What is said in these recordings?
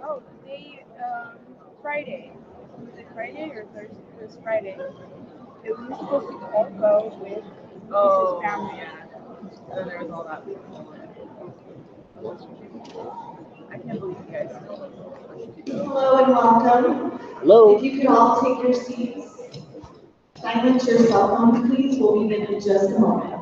Oh, today, Friday. Was it Friday or Thursday? It was Friday. It was supposed to all go with Oh, Lisa's family. yeah. And then there was all that. I can't believe you guys still have so much to do. Hello and welcome. Hello. If you could all take your seats. Silence your cell phone, please. We'll begin in just a moment.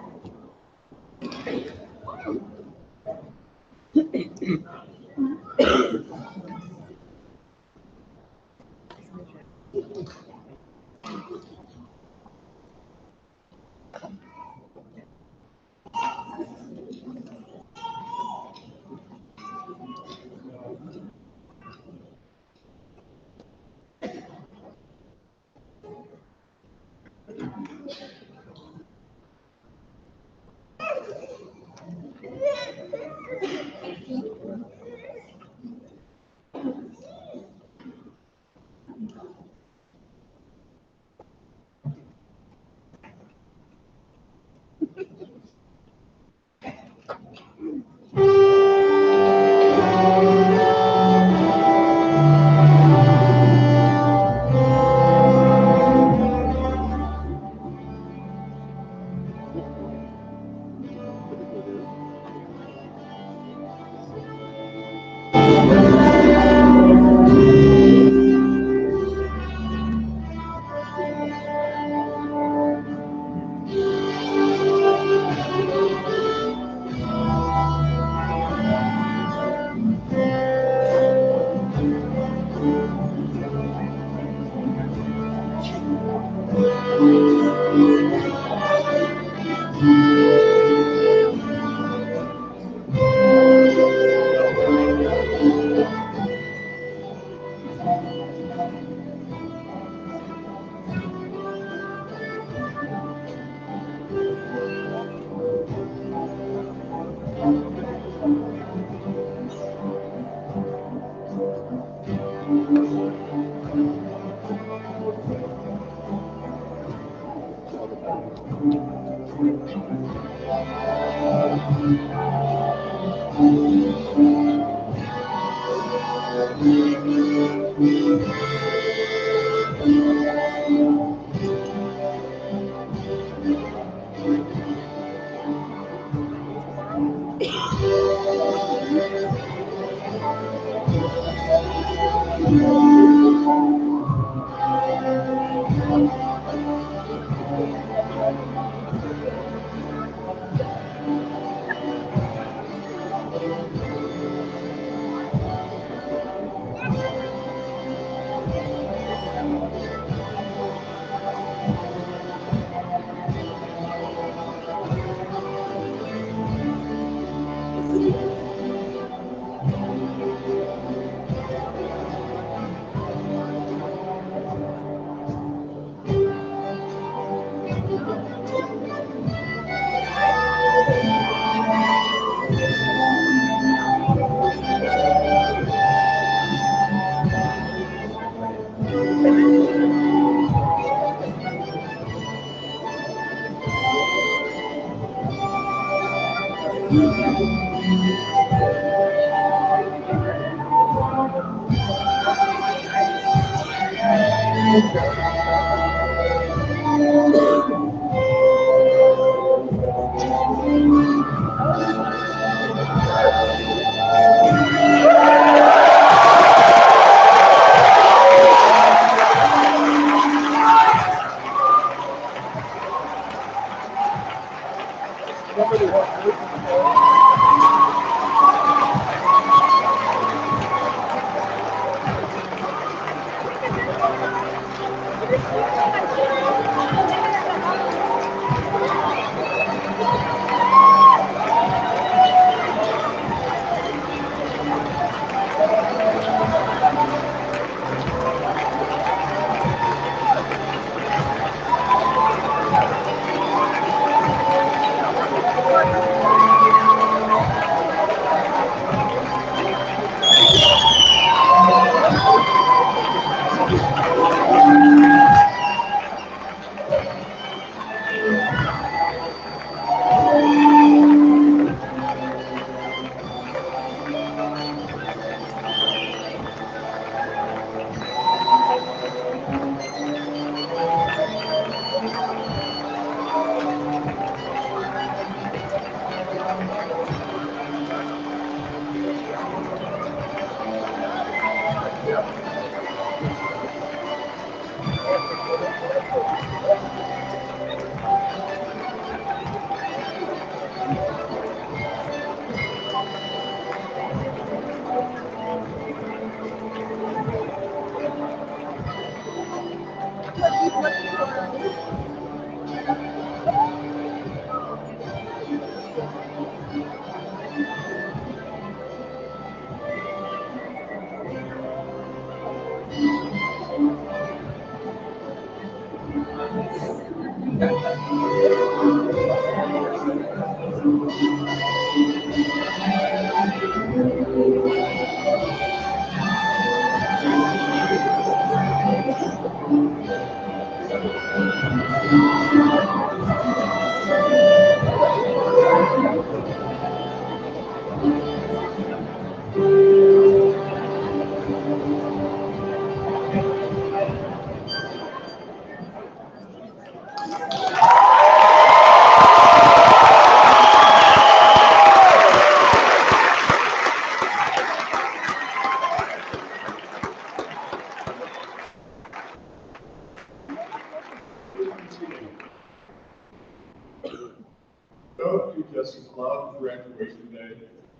Don't you just love graduation day?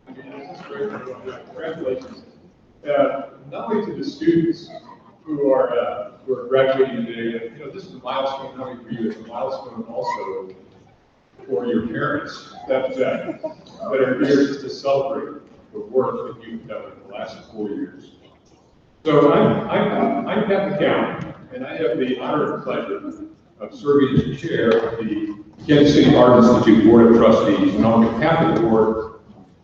I mean, this is great. Congratulations. Not only to the students who are graduating today, this is a milestone not only for you, it's a milestone also for your parents that are here just to celebrate the work that you've done in the last 4 years. So I'm Pat McCown, and I have the honor and pleasure of serving as chair of the Kansas City Art Institute Board of Trustees. And on behalf of the board,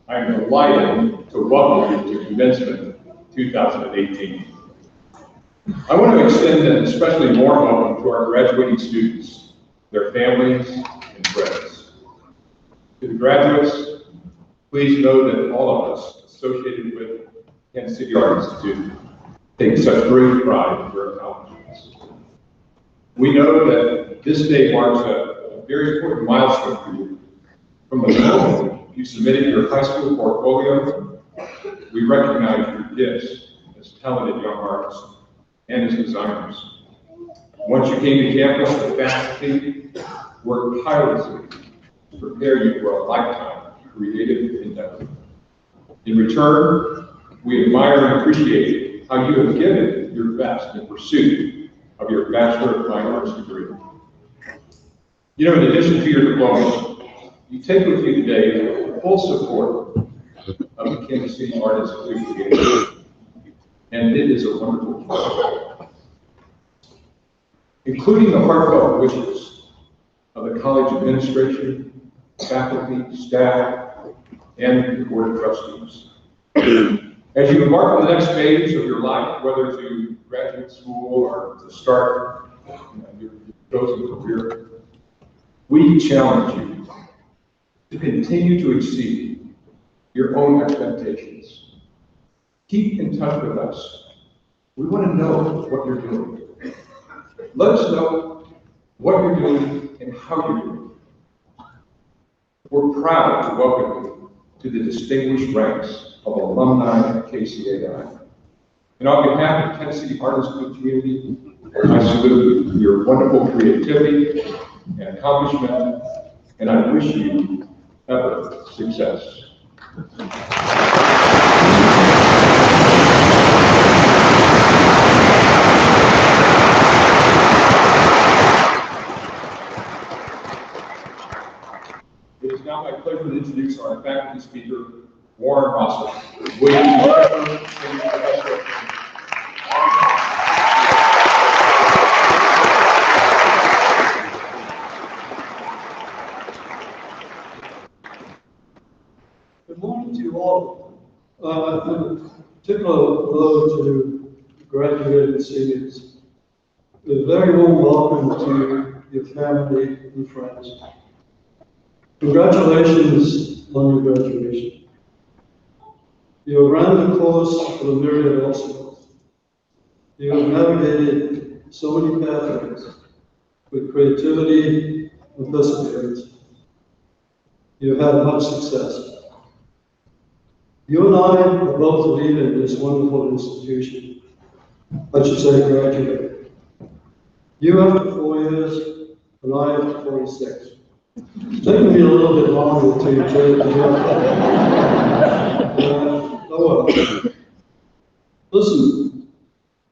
I'm delighted to welcome you to Commencement 2018. I want to extend an especially warm welcome to our graduating students, their families, and friends. To the graduates, please know that all of us associated with Kansas City Art Institute take such great pride in your accomplishments. We know that this day marks a very important milestone for you. From the moment you submitted your high school portfolio, we recognize your gifts as talented young artists and as designers. Once you came to campus, the faculty worked tirelessly to prepare you for a lifetime of creative endeavor. In return, we admire and appreciate how you have given your best in pursuit of your Bachelor of Fine Arts degree. You know, in addition to your diploma, you take with you today the full support of the Kansas City Art Institute, and it is a wonderful joy. Including the heartfelt wishes of the college administration, faculty, staff, and the board of trustees. As you embark on the next phase of your life, whether to graduate school or to start your chosen career, we challenge you to continue to exceed your own expectations. Keep in touch with us. We want to know what you're doing. Let us know what you're doing and how you're doing. We're proud to welcome you to the distinguished ranks of alumni at KCAI. And on behalf of the Kansas City Art Institute community, I salute your wonderful creativity and accomplishment, and I wish you ever success. It is now my pleasure to introduce our faculty speaker, Warren Russell. Good morning to you all. In particular, hello to graduated seniors. A very warm welcome to your family and friends. Congratulations on your graduation. You have ran the course of a myriad obstacles. You have navigated so many pathways with creativity and perseverance. You have had much success. You and I are both leaving this wonderful institution. I should say graduate. You after 4 years, and I after 46. It's taken me a little bit longer to get oh well. Listen,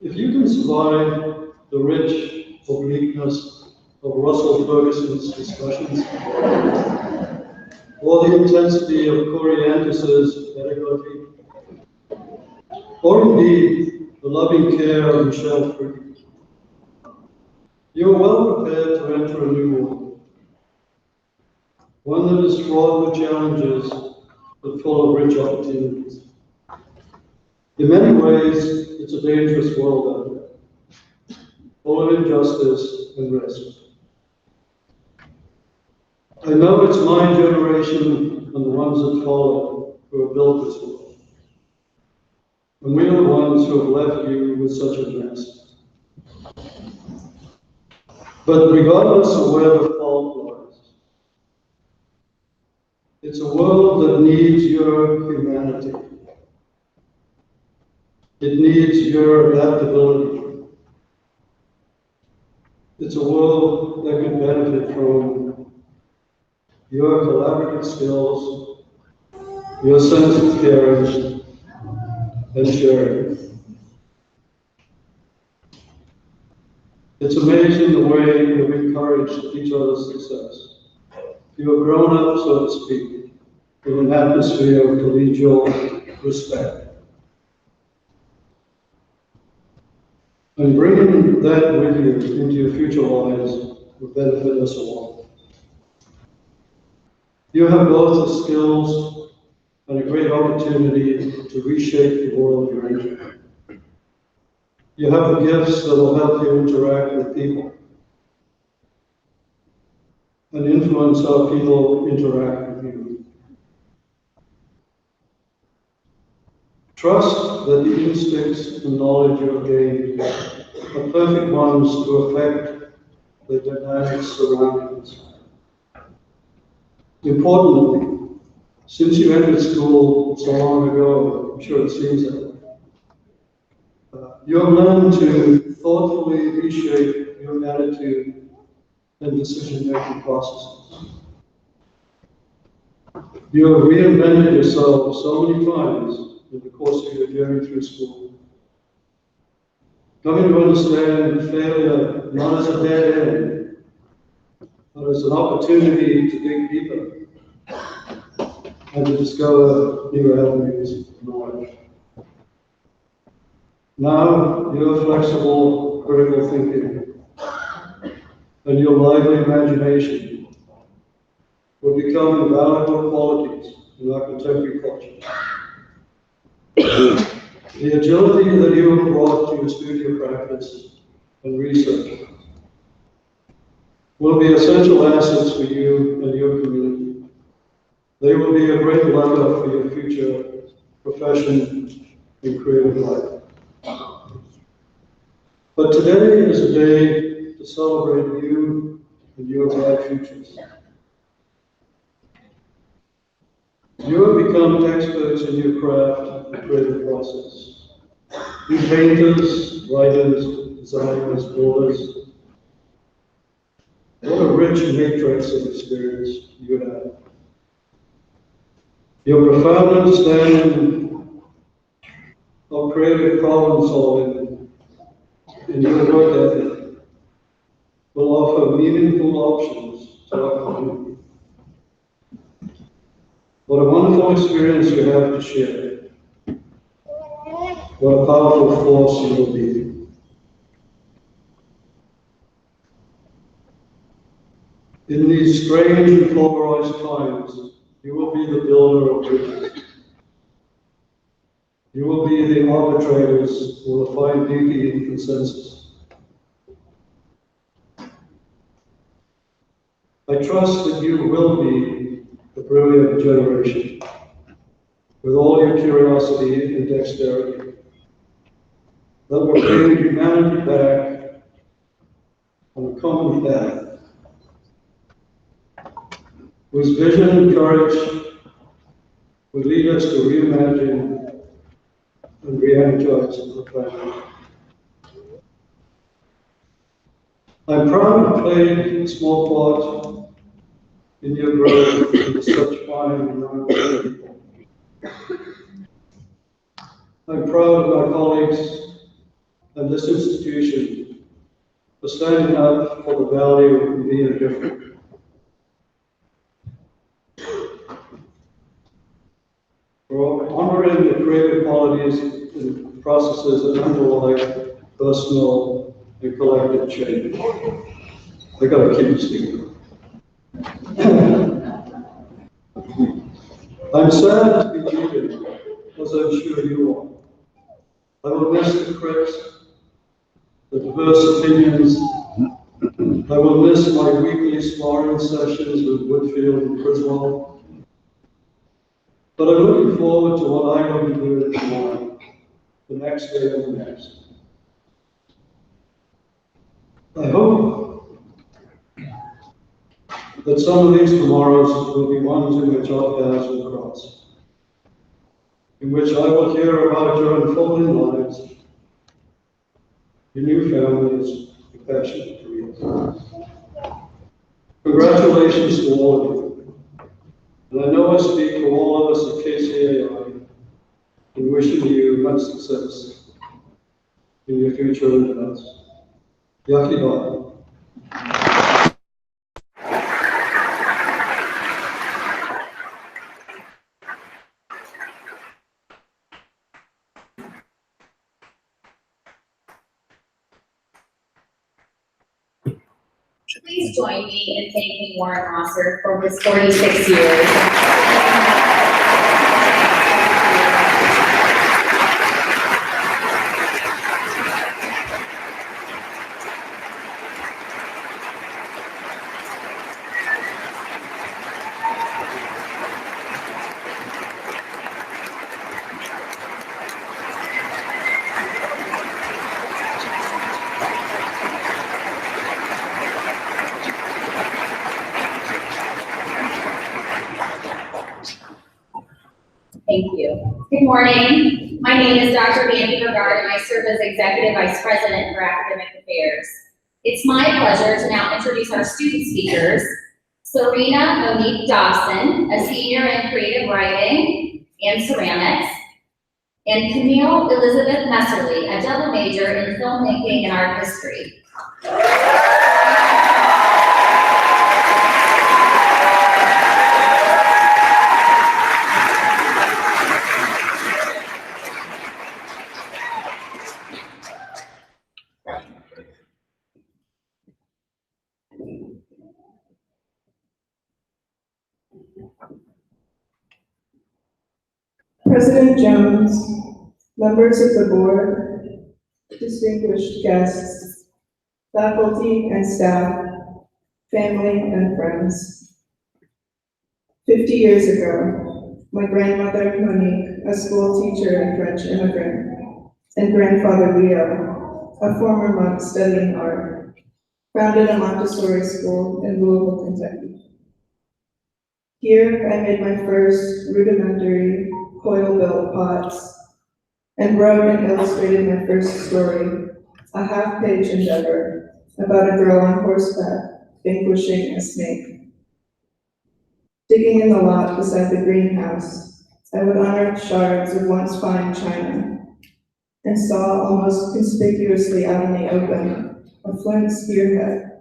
if you can survive the rich obliqueness of Russell Ferguson's discussions, or the intensity of Corrientus's pedagogy, or indeed the loving care of Michelle Frick, you are well prepared to enter a new world, one that is fraught with challenges, but full of rich opportunities. In many ways, it's a dangerous world out there, full of injustice and risk. I know it's my generation and the ones that follow who have built this world. And we are the ones who have left you with such a mess. But regardless of where the fault lies, it's a world that needs your humanity. It needs your adaptability. It's a world that can benefit from your collaborative skills, your sense of caring and sharing. It's amazing the way you've encouraged each other's success. You have grown up, so to speak, in an atmosphere of collegial respect. And bringing that with you into your future lives will benefit us all. You have both the skills and a great opportunity to reshape the world you're in. You have the gifts that will help you interact with people and influence how people interact with you. Trust that the instincts and knowledge you have gained are perfect ones to affect the dynamics surrounding us. Importantly, since you entered school so long ago, I'm sure it seems that way, you have learned to thoughtfully reshape your attitude and decision-making processes. You have reinvented yourself so many times in the course of your journey through school, coming to understand failure not as a dead end, but as an opportunity to dig deeper and to discover new avenues of knowledge. Now, your flexible, critical thinking and your lively imagination will become invaluable qualities in our contemporary culture. The agility that you have brought to your studio practice and research will be essential assets for you and your community. They will be a great lever for your future profession and creative life. But today is a day to celebrate you and your bright futures. You have become experts in your craft and creative process. You painters, writers, designers, builders, what a rich matrix of experience you have. Your profound understanding of creative problem solving and your work ethic will offer meaningful options to our community. What a wonderful experience you have to share. What a powerful force you will be. In these strange and polarized times, you will be the builder of bridges. You will be the arbitrators who will find beauty in consensus. I trust that you will be the brilliant generation, with all your curiosity and dexterity, that will bring humanity back on a common path, whose vision and courage would lead us to reimagine and re-energize the planet. I'm proud to play a small part in your growth into such fine and young people. I'm proud of my colleagues and this institution for standing up for the value of being different. For honoring the creative qualities and processes that underlie personal and collective change. I gotta keep speaking. I'm sad to be leaving, as I'm sure you are. I will miss the critics, the diverse opinions. I will miss my weekly sparring sessions with Woodfield and Criswell. But I'm looking forward to what I'm going to do tomorrow, the next day and the next. I hope that some of these tomorrows will be ones in which our paths will cross, in which I will hear about your unfolding lives, your new families, your passionate careers. Congratulations to all of you. And I know I speak for all of us at KCAI in wishing you much success in your future endeavors. Yaki Baba. Please join me in thanking Warren Rosser for his 46 years. Thank you. Good morning. My name is Dr. Mandy Bergard, and I serve as Executive Vice President for Academic Affairs. It's my pleasure to now introduce our student speakers. Serena Monique Dobson, a senior in creative writing and ceramics, and Camille Elizabeth Messerly, a double major in filmmaking and art history. President Jones, members of the board, distinguished guests, faculty and staff, family and friends. 50 years ago, my grandmother Monique, a school teacher and French immigrant, and grandfather Leo, a former monk studying art, founded a Montessori school in Louisville, Kentucky. Here, I made my first rudimentary coil-built pots and wrote and illustrated my first story, a half-page endeavor about a girl on horseback vanquishing a snake. Digging in the lot beside the greenhouse, I would unearth shards of once fine china and saw almost conspicuously out in the open a flint spearhead,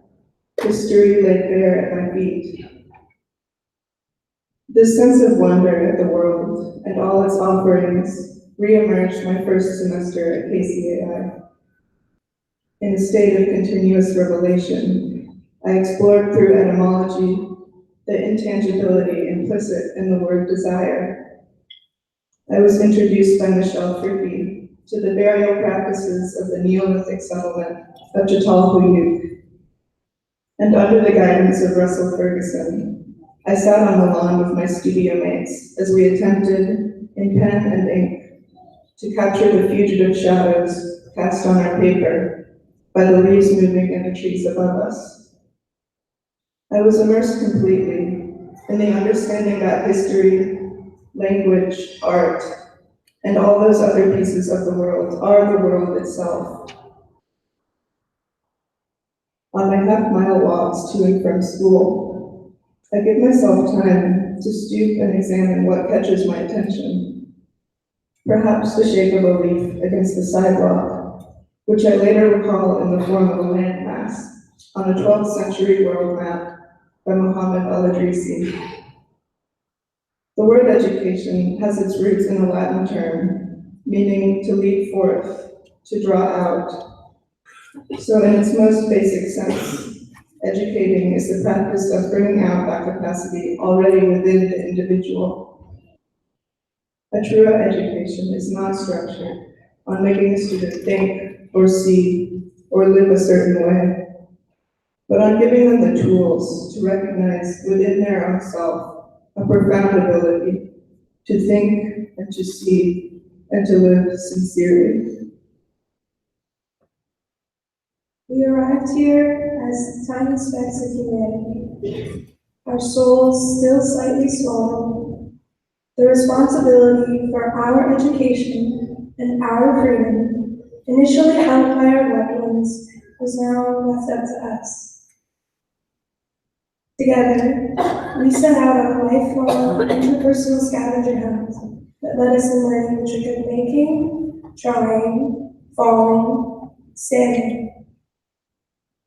history laid bare at my feet. This sense of wonder at the world and all its offerings re-emerged my first semester at KCAI. In a state of continuous revelation, I explored through etymology the intangibility implicit in the word desire. I was introduced by Michelle Fricke to the burial practices of the Neolithic settlement of Çatalhöyük. And under the guidance of Russell Ferguson, I sat on the lawn with my studio mates as we attempted, in pen and ink, to capture the fugitive shadows cast on our paper by the leaves moving in the trees above us. I was immersed completely in the understanding that history, language, art, and all those other pieces of the world are the world itself. On my half-mile walks to and from school, I give myself time to stoop and examine what catches my attention. Perhaps the shape of a leaf against the sidewalk, which I later recall in the form of a landmass on a 12th century world map by Muhammad al-Idrisi. The word education has its roots in a Latin term, meaning to lead forth, to draw out. So in its most basic sense, educating is the practice of bringing out that capacity already within the individual. A true education is not structured on making a student think or see or live a certain way, but on giving them the tools to recognize within their own self a profound ability to think and to see and to live sincerely. We arrived here as tiny specks of humanity, our souls still slightly swollen. The responsibility for our education and our freedom, initially held by our loved ones, was now left up to us. Together, we set out on a lifelong interpersonal scavenger hunt that led us in learning the trick of making, trying, falling, standing.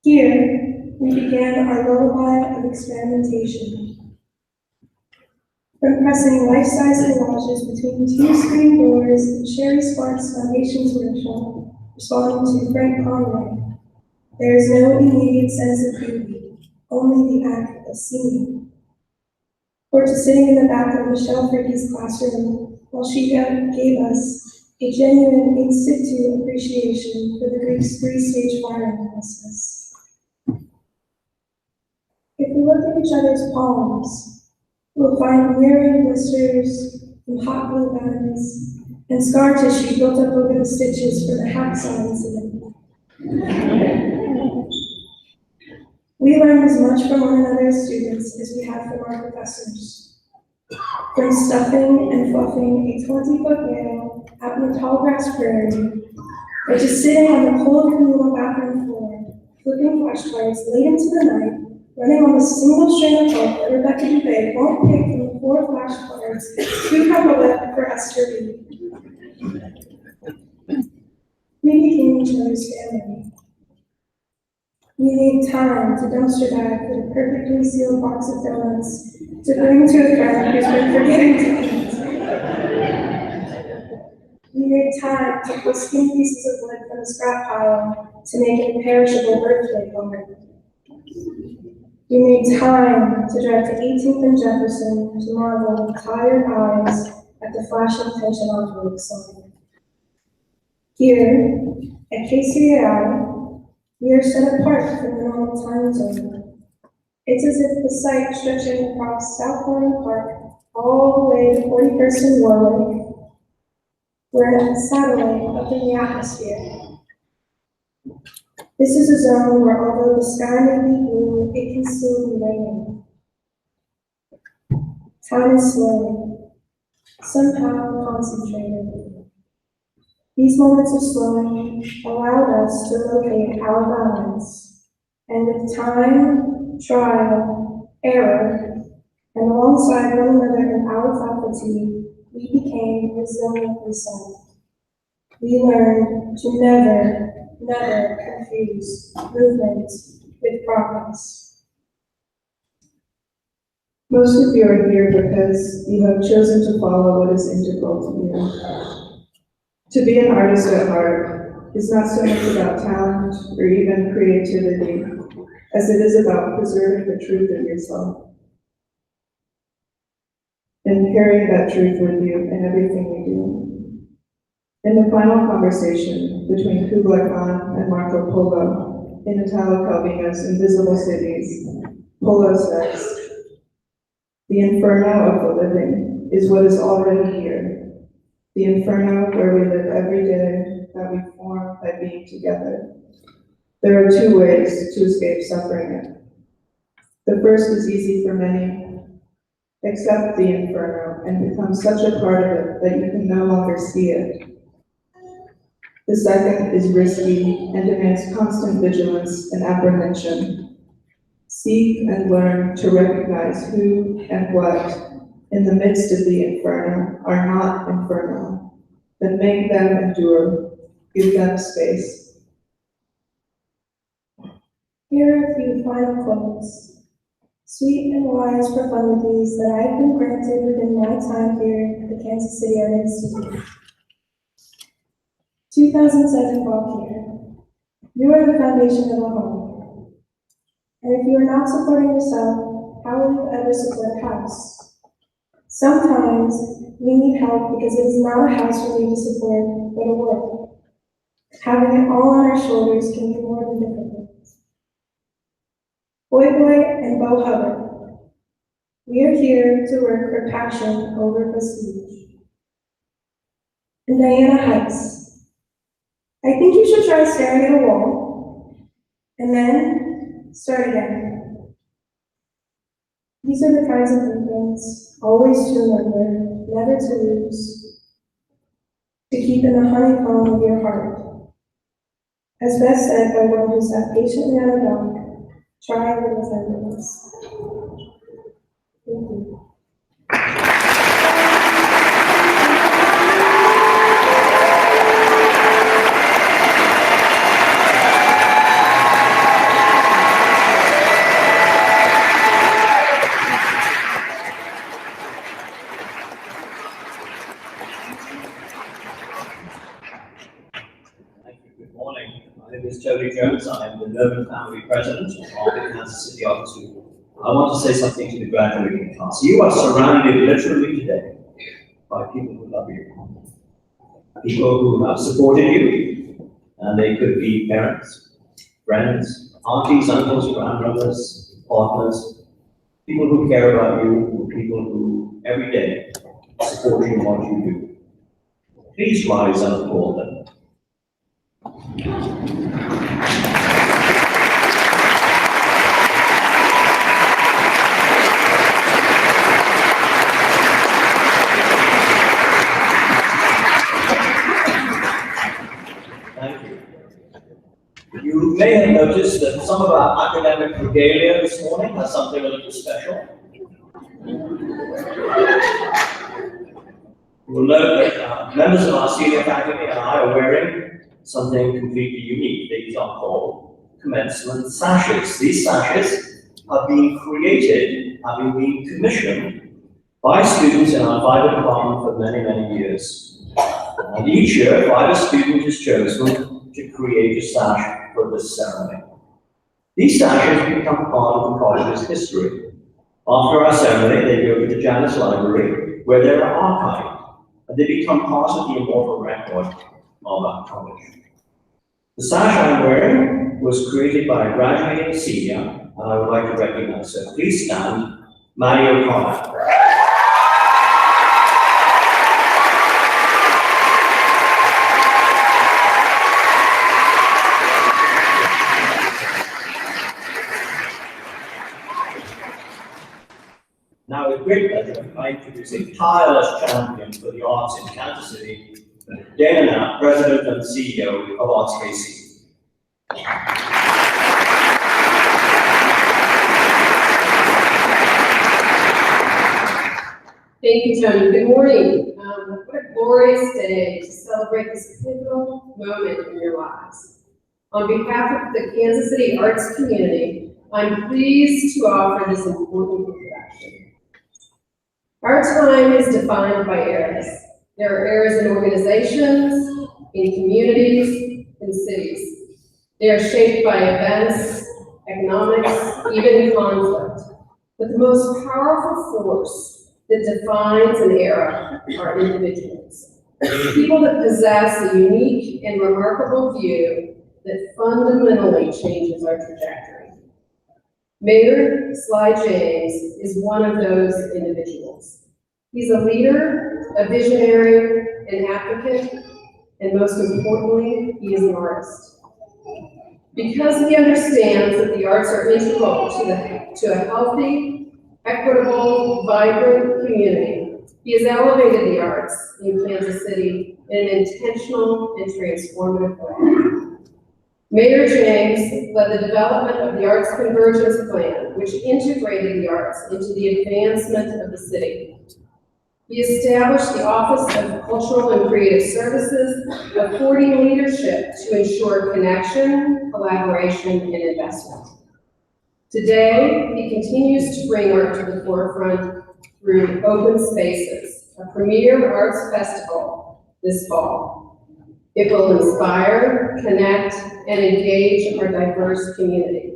Here, we began our lullaby of experimentation. From pressing life-size collages between two screen doors in Sherry Sparks' Foundation's workshop, responding to Frank Conway, there is no immediate sense of beauty, only the act of seeing. Or to sitting in the back of Michelle Fricke's classroom while she gave us a genuine in situ appreciation for the Greek's three-stage fire analysis. If we look at each other's palms, we'll find mirroring blisters and hot glue guns and scar tissue built up over the stitches for the hacksaw incident. We learned as much from one another as students as we have from our professors. From stuffing and fluffing a 20-foot nail out in the tall grass prairie, or just sitting on the cold communal bathroom floor, flipping flashcards late into the night, running on the single string of hope that Rebecca Dubé won't pick from the 4 flashcards too prevalent for us to read. We became each other's family. We made time to dumpster dive for the perfectly sealed box of donuts to bring to a friend who's been forgetting to eat. We made time to pull skinny pieces of wood from the scrap pile to make an imperishable birthday card. We made time to drive to 18th and Jefferson to marvel with tired eyes at the flashing tension envelope sign. Here, at KCAI, we are set apart from the normal time zone. It's as if the site stretching across South Lawn Park all the way to 41st and Warwick, we're a satellite up in the atmosphere. This is a zone where although the sky may be blue, it can still be raining. Time is slowing, somehow concentrated. These moments of slowing allowed us to locate our balance, and with time, trial, error, and alongside one another and our faculty, we became resiliently solid. We learned to never confuse movement with progress. Most of you are here because you have chosen to follow what is integral to you. To be an artist at heart is not so much about talent or even creativity as it is about preserving the truth of yourself and carrying that truth with you in everything we do. In the final conversation between Kubla Khan and Marco Polo in Italo Calvino's Invisible Cities, Polo says, "The inferno of the living is what is already here, the inferno where we live every day that we form by being together. There are 2 ways to escape suffering it. The first is easy for many. Accept the inferno and become such a part of it that you can no longer see it. The second is risky and demands constant vigilance and apprehension. Seek and learn to recognize who and what in the midst of the inferno are not infernal, then make them endure, give them space." Here are a few final quotes. Sweet and wise profundities that I've been granted within my time here at the Kansas City Art Institute. 2007 fall here. You are the foundation of a home. And if you are not supporting yourself, how will you ever support a house? Sometimes we need help because it is not a house for me to support, but a world. Having it all on our shoulders can be more than difficult. Boy and Bo Hubbard. We are here to work for passion over prestige. And Diana Heights. I think you should try staring at a wall, and then start again. These are the kinds of movements, always to remember, never to lose, to keep in the honeycomb of your heart. As best said by one who sat patiently on a dock, try with tenderness. Thank you. Good morning. My name is Tony Jones. I am the Nerman family president of the Kansas City Art School. I want to say something to the graduating class. You are surrounded literally today by people who love you, people who have supported you, and they could be parents, friends, aunties, uncles, grandmothers, partners, people who care about you, people who every day support you in what you do. Please rise and applaud them. notice that some of our academic regalia this morning has something a little special. You will note that members of our senior faculty and I are wearing something completely unique. These are called commencement sashes. These sashes have been created, having been commissioned by students in our fiber department for many, many years. And each year, a fiber student is chosen to create a sash for this ceremony. These sashes become part of the college's history. After our ceremony, they go to the Janus Library, where they are archived, and they become part of the immortal record of our college. The sash I'm wearing was created by a graduating senior, and I would like to recognize her. Please stand, Maddie O'Connor. Now, with great pleasure, I introduce a tireless champion for the arts in Kansas City, Dana Knapp, President and CEO of Arts KC. Thank you, Tony. Good morning. What a glorious day to celebrate this pivotal moment in your lives. On behalf of the Kansas City arts community, I'm pleased to offer this important introduction. Our time is defined by eras. There are eras in organizations, in communities, in cities. They are shaped by events, economics, even conflict. But the most powerful force that defines an era are individuals. People that possess a unique and remarkable view that fundamentally changes our trajectory. Mayor Sly James is one of those individuals. He's a leader, a visionary, an advocate, and most importantly, he is an artist. Because he understands that the arts are integral to a healthy, equitable, vibrant community, he has elevated the arts in Kansas City in an intentional and transformative way. Mayor James led the development of the Arts Convergence Plan, which integrated the arts into the advancement of the city. He established the Office of Cultural and Creative Services, affording leadership to ensure connection, collaboration, and investment. Today, he continues to bring art to the forefront through Open Spaces, a premier arts festival this fall. It will inspire, connect, and engage our diverse community.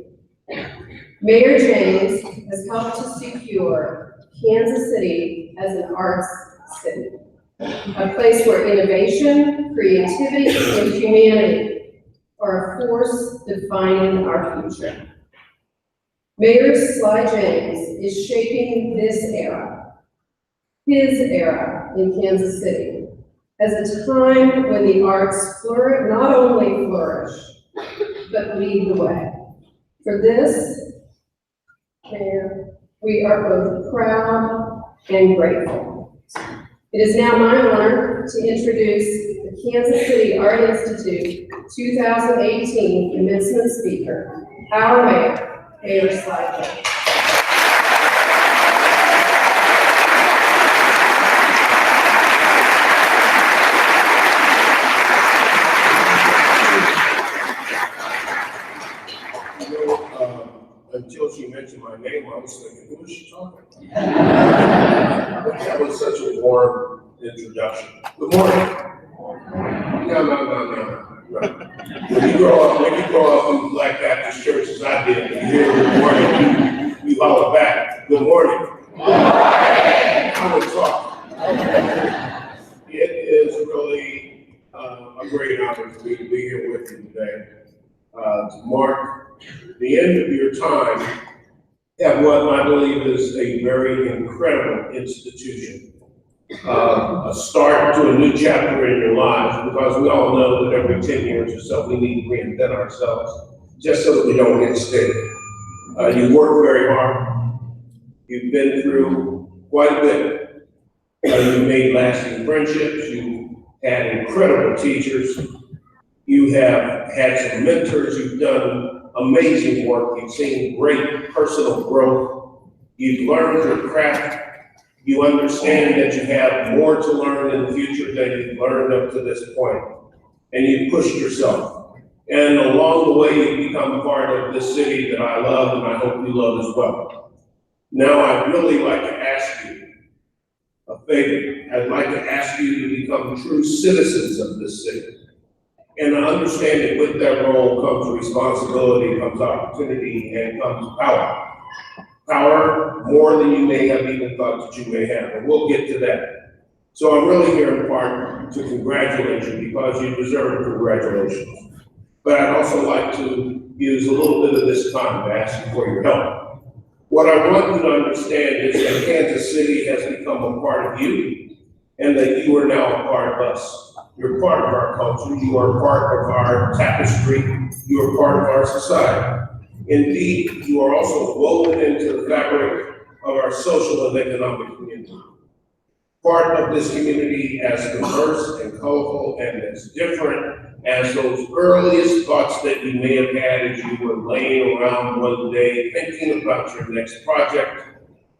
Mayor James has helped to secure Kansas City as an arts city, a place where innovation, creativity, and humanity are a force defining our future. Mayor Sly James is shaping this era, his era in Kansas City, as a time when the arts flourish, not only flourish, but lead the way. For this, Mayor, we are both proud and grateful. It is now my honor to introduce the Kansas City Art Institute 2018 Commencement Speaker, our Mayor, Mayor Sly James. Until she mentioned my name, I was thinking, who is she talking about? That was such a warm introduction. Good morning. No. When you grow up in Black Baptist church as I did, and you hear good morning, you holler back, good morning. I would talk. It is really a great honor for me to be here with you today. To mark the end of your time at what I believe is a very incredible institution. A start to a new chapter in your lives, because we all know that every 10 years or so we need to reinvent ourselves just so that we don't get stale. You work very hard. You've been through quite a bit. You've made lasting friendships. You've had incredible teachers. You have had some mentors. You've done amazing work. You've seen great personal growth. You've learned your craft. You understand that you have more to learn in the future than you've learned up to this point. And you've pushed yourself. And along the way, you've become part of this city that I love and I hope you love as well. Now, I'd really like to ask you a favor. I'd like to ask you to become true citizens of this city. And I understand that with that role comes responsibility, comes opportunity, and comes power. Power more than you may have even thought that you may have, and we'll get to that. So I'm really here in part to congratulate you because you deserve congratulations. But I'd also like to use a little bit of this time to ask you for your help. What I want you to understand is that Kansas City has become a part of you, and that you are now a part of us. You're part of our culture, you are part of our tapestry, you are part of our society. Indeed, you are also woven into the fabric of our social and economic community. Part of this community as diverse and colorful and as different as those earliest thoughts that you may have had as you were laying around one day thinking about your next project,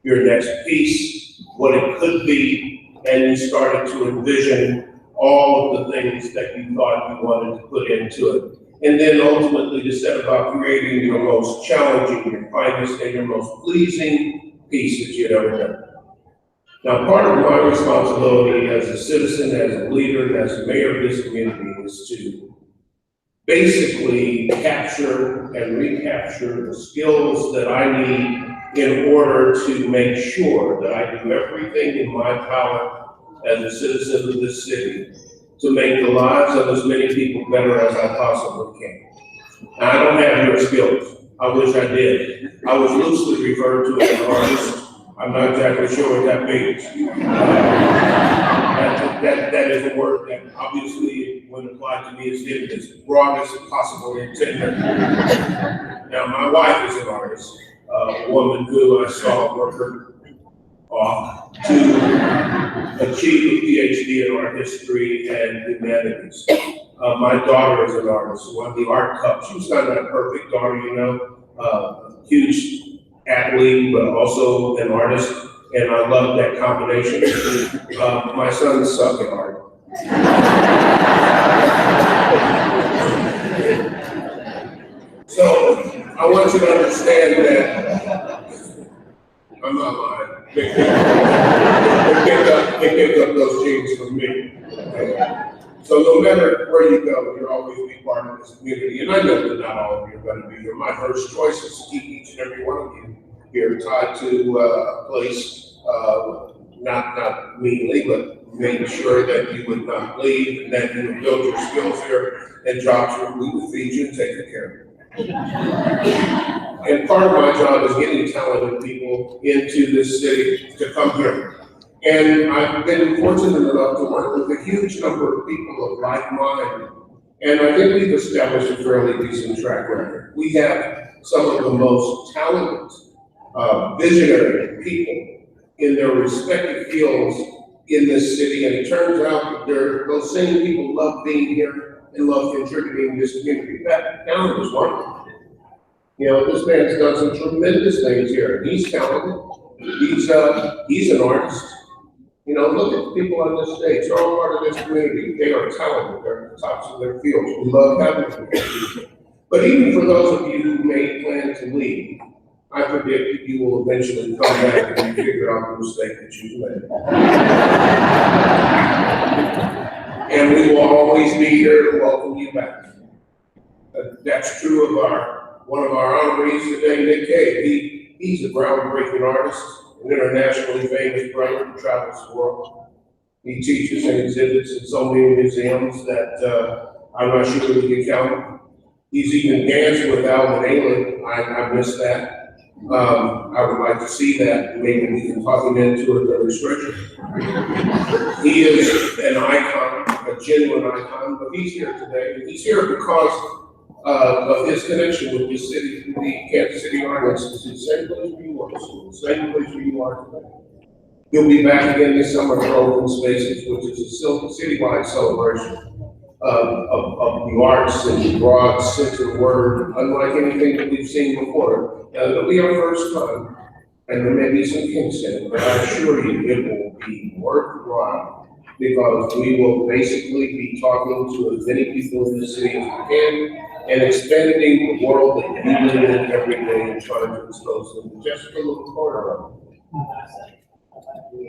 your next piece, what it could be, and you started to envision all of the things that you thought you wanted to put into it. And then ultimately to set about creating your most challenging, your finest, and your most pleasing piece that you'd ever done. Now, part of my responsibility as a citizen, as a leader, and as a mayor of this community is to basically capture and recapture the skills that I need in order to make sure that I do everything in my power as a citizen of this city to make the lives of as many people better as I possibly can. Now, I don't have your skills. I wish I did. I was loosely referred to as an artist. I'm not exactly sure what that means. That is a word that obviously, when applied to me, is given as broad as possible intended. Now, my wife is an artist, a woman who I saw work her off to achieve a PhD in art history and humanities. My daughter is an artist, won the Art Cup. She was not a perfect daughter, you know, huge athlete, but also an artist, and I love that combination. My sons suck at art. So I want you to understand that I'm not lying. They picked up those genes from me. So no matter where you go, you'll always be part of this community. And I know that not all of you are going to be here. My first choice is to keep each and every one of you here tied to a place, not meanly, but making sure that you would not leave and that you would build your skills here and jobs where we would feed you and take care of you. And part of my job is getting talented people into this city to come here. And I've been fortunate enough to work with a huge number of people of like mind. And I think we've established a fairly decent track record. We have some of the most talented, visionary people in their respective fields in this city. And it turns out that those same people love being here and love contributing to this community. That talent is wonderful. You know, this man's done some tremendous things here. He's talented. He's an artist. You know, look at the people on this stage. They're all part of this community. They are talented. They're at the tops of their fields. We love having them here. But even for those of you who may plan to leave, I predict that you will eventually come back and figure out the mistake that you've made. And we will always be here to welcome you back. That's true of one of our honorees today, Nick Cave. He's a groundbreaking artist, an internationally famous brother who travels the world. He teaches and exhibits in so many museums that I'm not sure we can count. He's even danced with Alvin Ailey. I missed that. I would like to see that. Maybe we can talk him into a demonstration. He is an icon, a genuine icon, but he's here today. He's here because of his connection with this city, the Kansas City Art Institute, the same place where you are, the same place where you are today. He'll be back again this summer for Open Spaces, which is a citywide celebration of the arts in the broad sense of the word, unlike anything that we've seen before. It'll be our first time, and there may be some kinks in it, but I assure you it will be worthwhile, because we will basically be talking to as many people in the city as we can, and expanding the world that we live in every day and trying to expose them to just a little corner of it.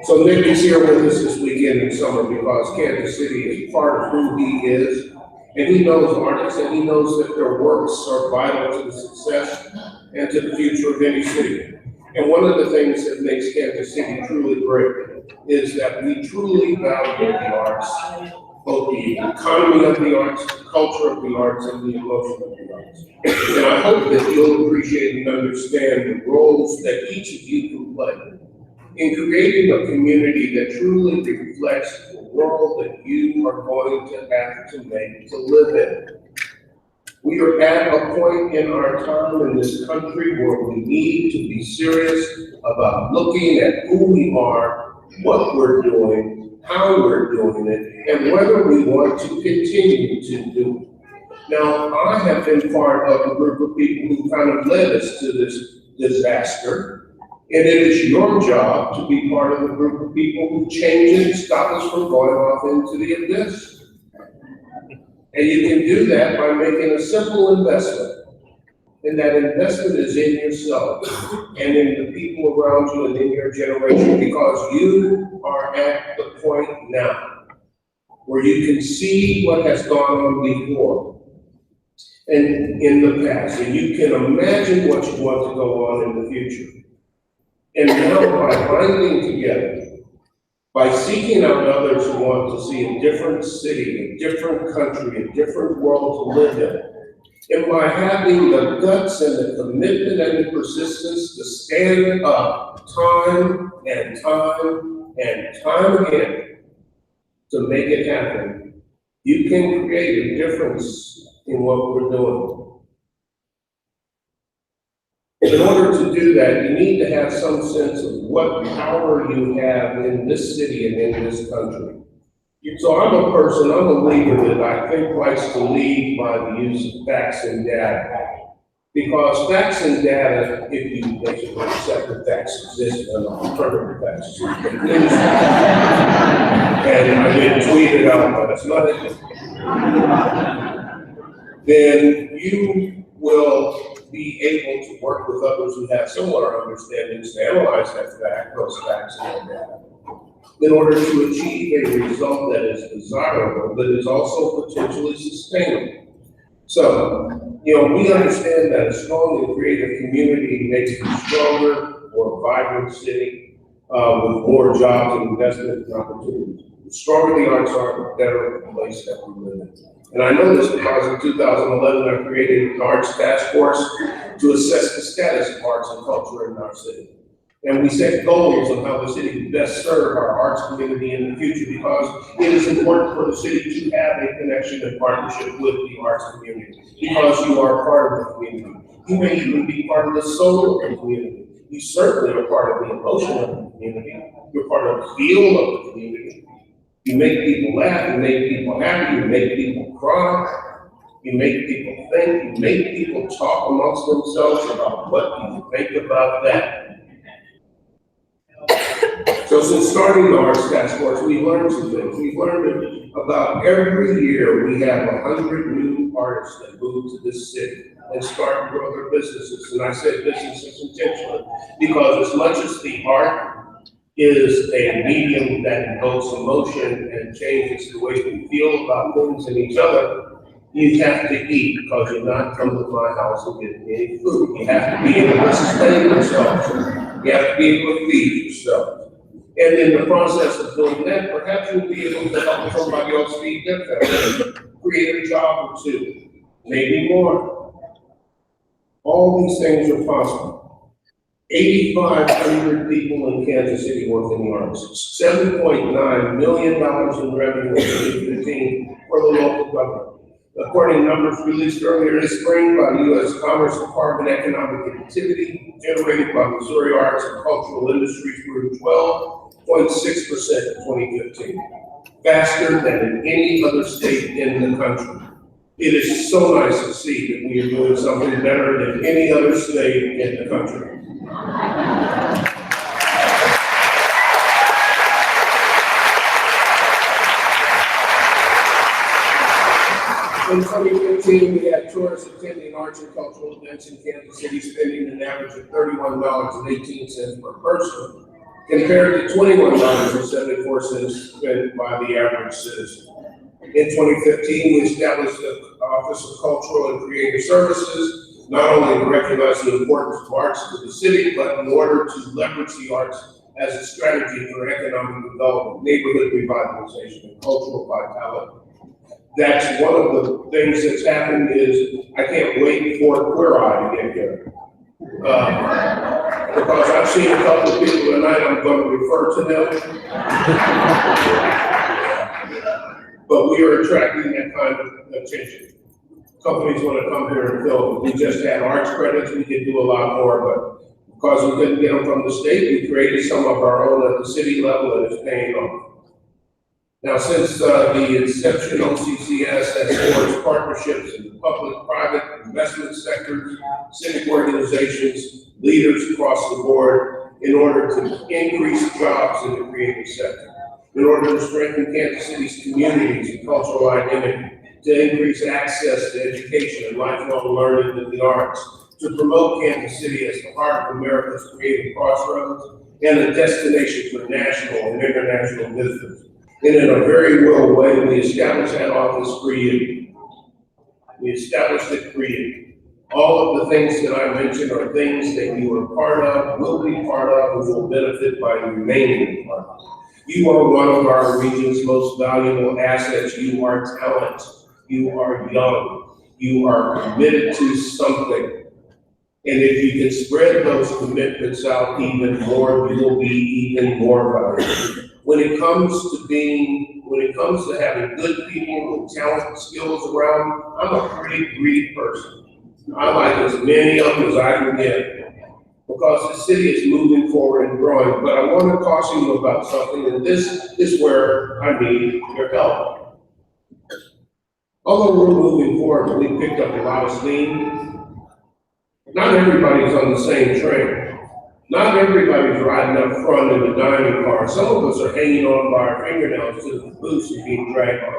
So Nick is here with us this weekend in summer because Kansas City is part of who he is, and he knows artists, and he knows that their works are vital to the success and to the future of any city. And one of the things that makes Kansas City truly great is that we truly value the arts, both the economy of the arts, the culture of the arts, and the emotion of the arts. And I hope that you'll appreciate and understand the roles that each of you can play in creating a community that truly reflects the world that you are going to have to make to live in. We are at a point in our time in this country where we need to be serious about looking at who we are, what we're doing, how we're doing it, and whether we want to continue to do it. Now, I have been part of a group of people who kind of led us to this disaster. And it is your job to be part of the group of people who change it and stop us from going off into the abyss. And you can do that by making a simple investment. And that investment is in yourself and in the people around you and in your generation, because you are at the point now where you can see what has gone on before and in the past, and you can imagine what you want to go on in the future. And now, by binding together, by seeking out others who want to see a different city, a different country, a different world to live in, and by having the guts and the commitment and the persistence to stand up time and time and time again to make it happen, you can create a difference in what we're doing. In order to do that, you need to have some sense of what power you have in this city and in this country. So I'm a person, I'm a leader that I think likes to lead by the use of facts and data. Because facts and data, if you basically accept that facts exist, and alternative facts exist, and I didn't tweet it out, but it's not it, then you will be able to work with others who have similar understandings to analyze those facts and data, in order to achieve a result that is desirable, but is also potentially sustainable. So, we understand that a strong and creative community makes a stronger, more vibrant city, with more jobs and investment and opportunities. The stronger the arts are, the better the place that we live in. And I know this because in 2011, I created an arts task force to assess the status of arts and culture in our city. And we set goals on how the city can best serve our arts community in the future, because it is important for the city to have a connection and partnership with the arts community, because you are part of the community. You may even be part of the soul of the community. You certainly are part of the emotion of the community. You're part of the feel of the community. You make people laugh, you make people happy, you make people cry, you make people think, you make people talk amongst themselves about what you think about that. So since starting the Arts Task Force, we've learned some things. We've learned that about every year we have 100 new artists that move to this city and start and grow their businesses. And I say businesses intentionally because as much as the art is a medium that invokes emotion and changes the way we feel about things and each other, you have to eat, because you're not coming to my house and getting any food. You have to be able to sustain yourself. You have to be able to feed yourself. And in the process of doing that, perhaps you'll be able to help somebody else feed their family, create a job or two, maybe more. All these things are possible. 8,500 people in Kansas City work in the arts. $7.9 million in revenue in 2015 for the local government. According to numbers released earlier this spring by the U.S. Commerce Department, economic activity generated by Missouri arts and cultural industries grew 12.6% in 2015. faster than in any other state in the country. It is so nice to see that we are doing something better than any other state in the country. In 2015, we had tourists attending arts and cultural events in Kansas City spending an average of $31.18 per person, compared to $21.74 spent by the average citizen. In 2015, we established the Office of Cultural and Creative Services, not only to recognize the importance of arts to the city, but in order to leverage the arts as a strategy for economic development, neighborhood revitalization, and cultural vitality. That's one of the things that's happened is I can't wait for Queer Eye to get here. Because I've seen a couple of people tonight, I'm going to refer to them. But we are attracting that kind of attention. Companies want to come here and film. We just had arts credits, we could do a lot more, but because we couldn't get them from the state, we created some of our own at the city level and it's paying off. Now, since the inception, OCCS has forged partnerships in the public-private investment sectors, civic organizations, leaders across the board in order to increase jobs in the creative sector, in order to strengthen Kansas City's communities and cultural identity, to increase access to education and lifelong learning in the arts, to promote Kansas City as the heart of America's creative crossroads and a destination for national and international visitors. And in a very real way, we established that office for you. We established it for you. All of the things that I mentioned are things that you are part of, will be part of, and will benefit by remaining part of. You are one of our region's most valuable assets. You are talent. You are young. You are committed to something. And if you can spread those commitments out even more, you will be even more valuable. When it comes to having good people with talent and skills around, I'm a pretty greedy person. I like as many of them as I can get because the city is moving forward and growing. But I want to caution you about something, and this is where I need your help. Although we're moving forward, we picked up a lot of steam. Not everybody's on the same train. Not everybody's riding up front in the dining car. Some of us are hanging on by our fingernails to the boots and being dragged on.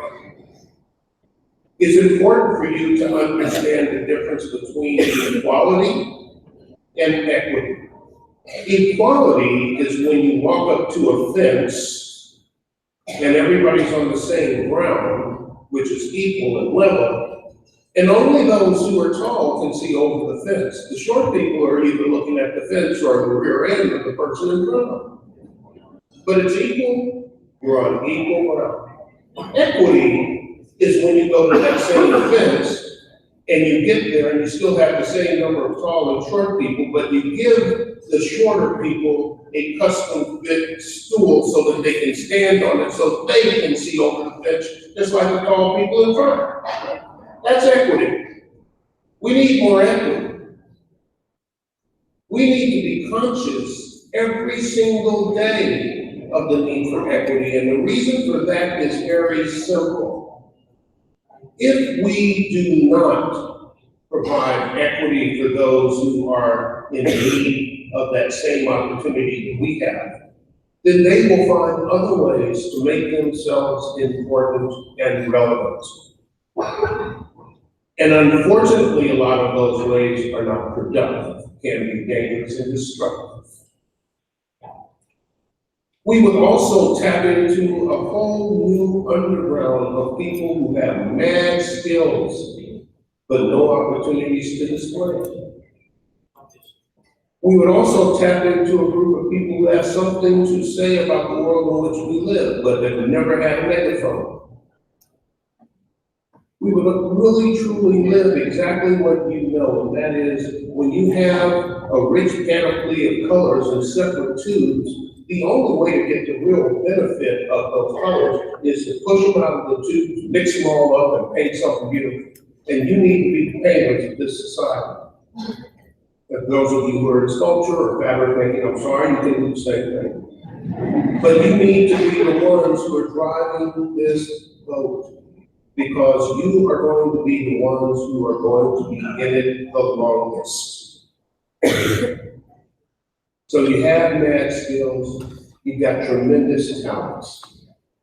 It's important for you to understand the difference between equality and equity. Equality is when you walk up to a fence and everybody's on the same ground, which is equal and level, and only those who are tall can see over the fence. The short people are either looking at the fence or the rear end of the person in front of them. But it's equal, you're on equal ground. Equity is when you go to that same fence and you get there and you still have the same number of tall and short people, but you give the shorter people a custom fit stool so that they can stand on it so they can see over the fence, just like the tall people in front. That's equity. We need more equity. We need to be conscious every single day of the need for equity, and the reason for that is very simple. If we do not provide equity for those who are in need of that same opportunity that we have, then they will find other ways to make themselves important and relevant. And unfortunately, a lot of those ways are not productive, can be dangerous and destructive. We would also tap into a whole new underground of people who have mad skills, but no opportunities to display. We would also tap into a group of people who have something to say about the world in which we live, but have never had a megaphone. We would really truly live exactly what you know, and that is when you have a rich panoply of colors in separate tubes, the only way to get the real benefit of those colors is to push them out of the tubes, mix them all up, and paint something beautiful. And you need to be painters of this society. And those of you who are in sculpture or fabric making, I'm sorry, you can do the same thing. But you need to be the ones who are driving this boat, because you are going to be the ones who are going to be in it the longest. So you have mad skills, you've got tremendous talents.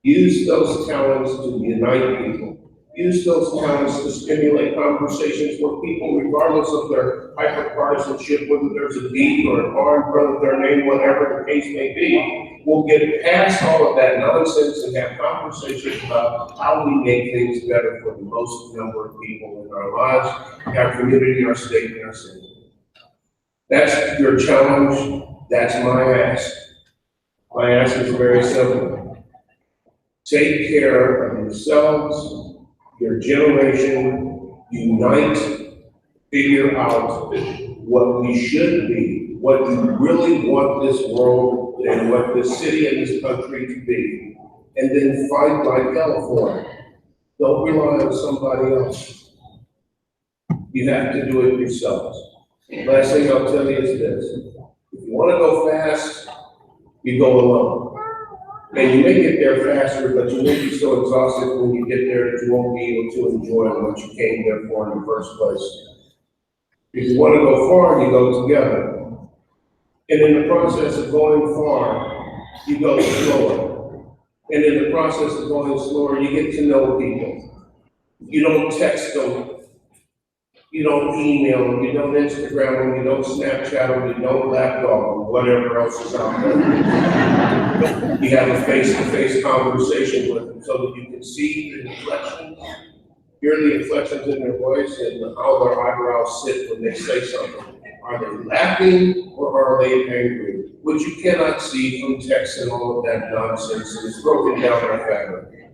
Use those talents to unite people. Use those talents to stimulate conversations where people, regardless of their hyper-partisanship, whether there's a deed or an armed brother, their name, whatever the case may be, will get past all of that nonsense and have conversations about how we make things better for the most number of people in our lives, our community, our state, and our city. That's your challenge. That's my ask. My ask is very simple. Take care of yourselves, your generation, unite, figure out what we should be, what you really want this world and what this city and this country to be, and then fight like hell for it. Don't rely on somebody else. You have to do it yourselves. Last thing I'll tell you is this. If you want to go fast, you go alone. And you may get there faster, but you may be so exhausted when you get there that you won't be able to enjoy what you came there for in the first place. If you want to go far, you go together. And in the process of going far, you go slower. And in the process of going slower, you get to know people. You don't text them. You don't email them, you don't Instagram them, you don't Snapchat them, you don't lapdog them, whatever else is out there. You have a face-to-face conversation with them so that you can see the inflections, hear the inflections in their voice and how their eyebrows sit when they say something. Are they laughing or are they angry? Which you cannot see from text and all of that nonsense, and it's broken down our fabric.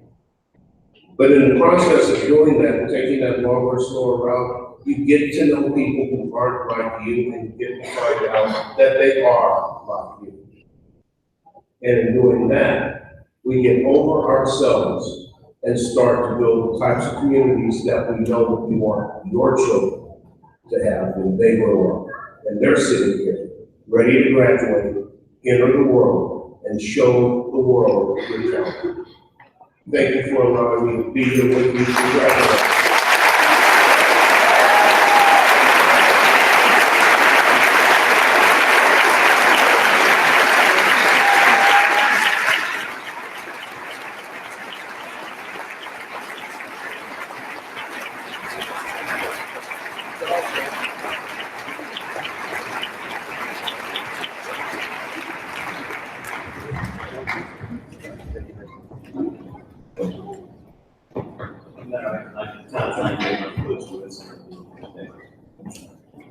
But in the process of doing that and taking that longer, slower route, you get to know people who aren't like you and you get to find out that they are like you. And in doing that, we get over ourselves and start to build the types of communities that we know that we want your children to have when they grow up. And they're sitting here, ready to graduate, enter the world, and show the world your talent. Thank you for allowing me to be here with you. Congratulations.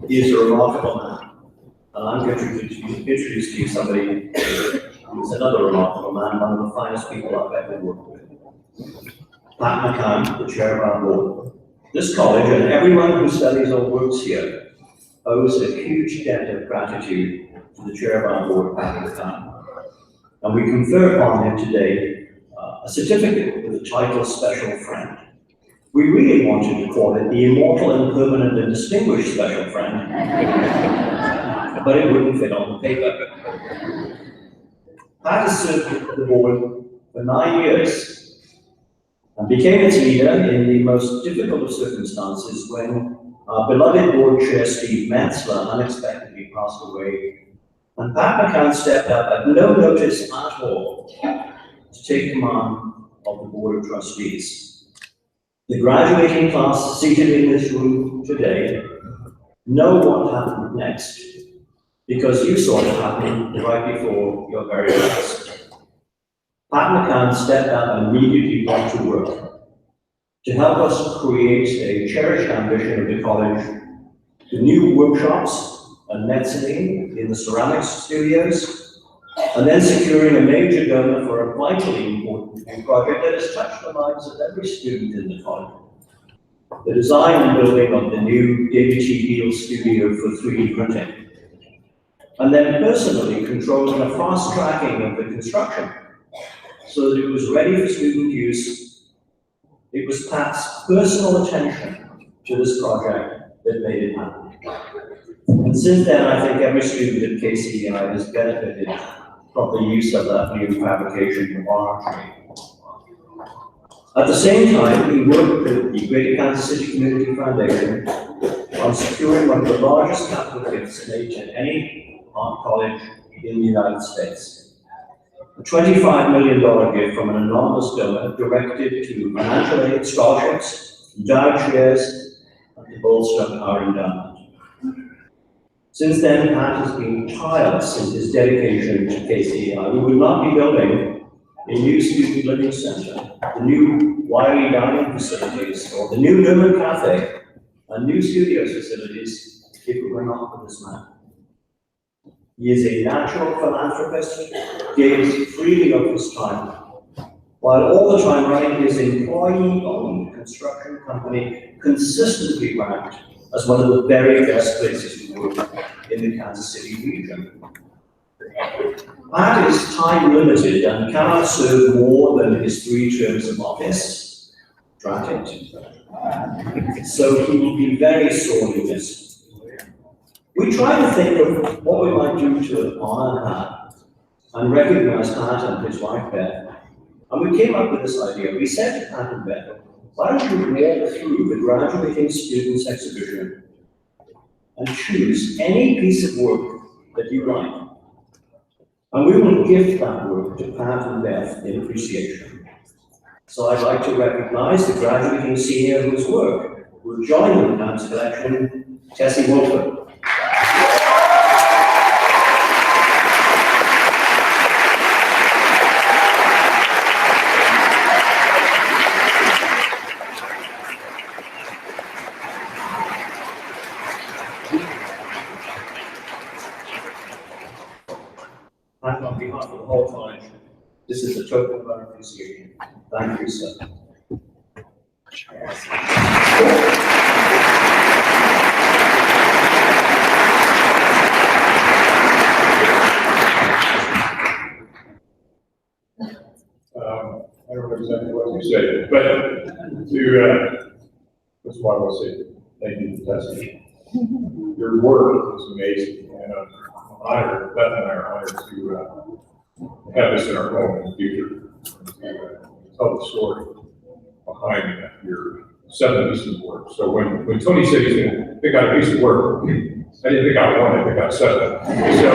He is a remarkable man, and I'm going to introduce to you somebody who is another remarkable man, one of the finest people I've ever worked with. Pat McCann, the chair of our board. This college and everyone who studies or works here owes a huge debt of gratitude to the chair of our board, Pat McCann. And we confer upon him today a certificate with the title Special Friend. We really wanted to call it the Immortal and Permanent and Distinguished Special Friend, but it wouldn't fit on the paper. Pat has served the board for 9 years and became its leader in the most difficult of circumstances when our beloved board chair, Steve Metzler, unexpectedly passed away, and Pat McCann stepped up at no notice at all to take command of the Board of Trustees. The graduating class seated in this room today know what happened next, because you saw it happen right before your very eyes. Pat McCann stepped up and immediately got to work to help us create a cherished ambition of the college, the new workshops and mezzanine in the ceramics studios, and then securing a major donor for a vitally important new project that has touched the lives of every student in the college. The design and building of the new David T. Beale studio for 3D printing. And then personally controlling the fast tracking of the construction so that it was ready for student use. It was Pat's personal attention to this project that made it happen. And since then, I think every student at KCAI has benefited from the use of that new fabrication laboratory. At the same time, we worked with the Greater Kansas City Community Foundation on securing one of the largest capital gifts made to any art college in the United States. A $25 million gift from an anonymous donor directed to financial aid, scholarships, endowed shares, and to bolster our endowment. Since then, Pat has been tireless in his dedication to KCAI. We would not be building a new student living center, the new Wiley dining facilities, or the new Newman Cafe, and new studios facilities if it were not for this man. He is a natural philanthropist, gives freely of his time, while all the time running his employee-owned construction company, consistently ranked as one of the very best places to work in the Kansas City region. Pat is time limited and cannot serve more than his 3 terms of office. Drat it. So he will be very sorely missed. We tried to think of what we might do to honor Pat and recognize Pat and his wife Beth. And we came up with this idea. We said to Pat and Beth, why don't you walk through the graduating students exhibition and choose any piece of work that you like. And we will gift that work to Pat and Beth in appreciation. So I'd like to recognize the graduating senior whose work will join in Pat's collection, Tessie Wolford. And on behalf of the whole college, this is a token of our appreciation. Thank you, sir. I don't know exactly what you said, but that's why I will say thank you for testing. Your work is amazing, and I'm honored, Beth and I are honored to have this in our home in the future, to tell the story behind your 7 pieces of work. So when Tony said he's going to pick out a piece of work, I didn't pick out 1, I picked out 7. So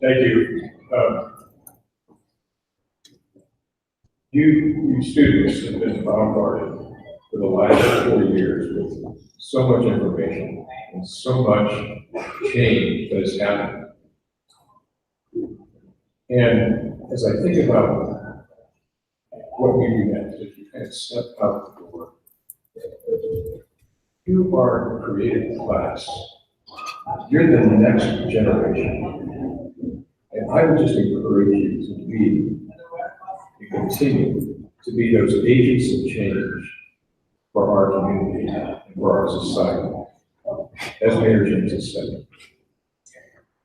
thank you. You students have been bombarded for the last 4 years with so much information and so much change that has happened. And as I think about what we do next, if you kind of step out the door, you are a creative class. You're the next generation. And I would just encourage you to be and continue to be those agents of change for our community and for our society, as Mayor James has said.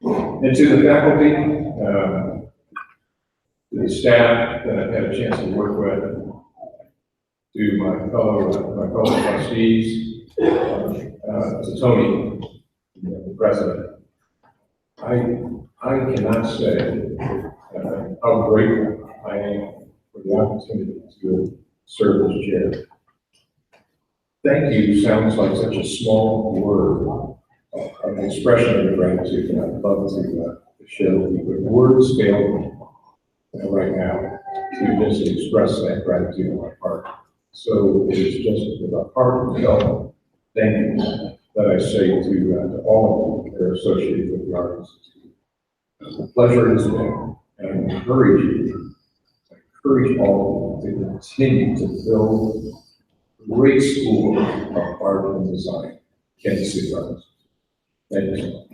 And to the faculty, to the staff that I've had a chance to work with, to my fellow trustees, to Tony, the president, I cannot say how grateful I am for the opportunity to serve as chair. Thank you sounds like such a small word, an expression of gratitude, and I'd love to share with you, but words fail me right now to just express that gratitude in my heart. So it is just with a heartfelt thank you that I say to all of you that are associated with the Art Institute. The pleasure has been, and I encourage all of you to continue to build a great school of art and design, Kansas City Art Institute. Thank you so much.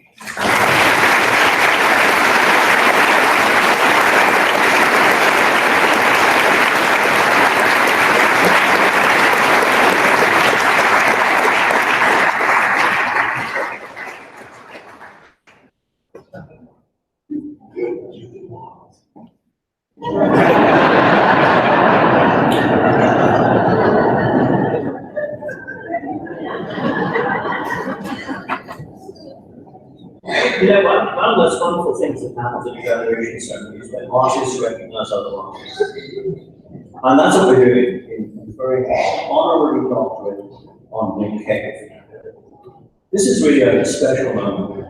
You know what? one of those wonderful things that happens at graduation ceremonies when artists recognize other artists. And that's what we're doing in a very honorary doctorate on Nick Cave. This is really a special moment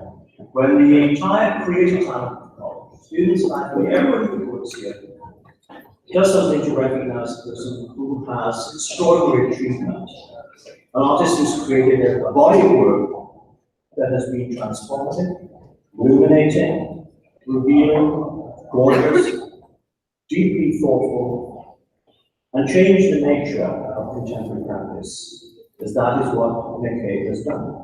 when the entire creative talent of the college, students, faculty, everybody who works here, does something to recognize a person who has extraordinary achievement. An artist who's created a body of work that has been transformative, illuminating, revealing, gorgeous, deeply thoughtful, and changed the nature of contemporary practice, because that is what Nick Cave has done.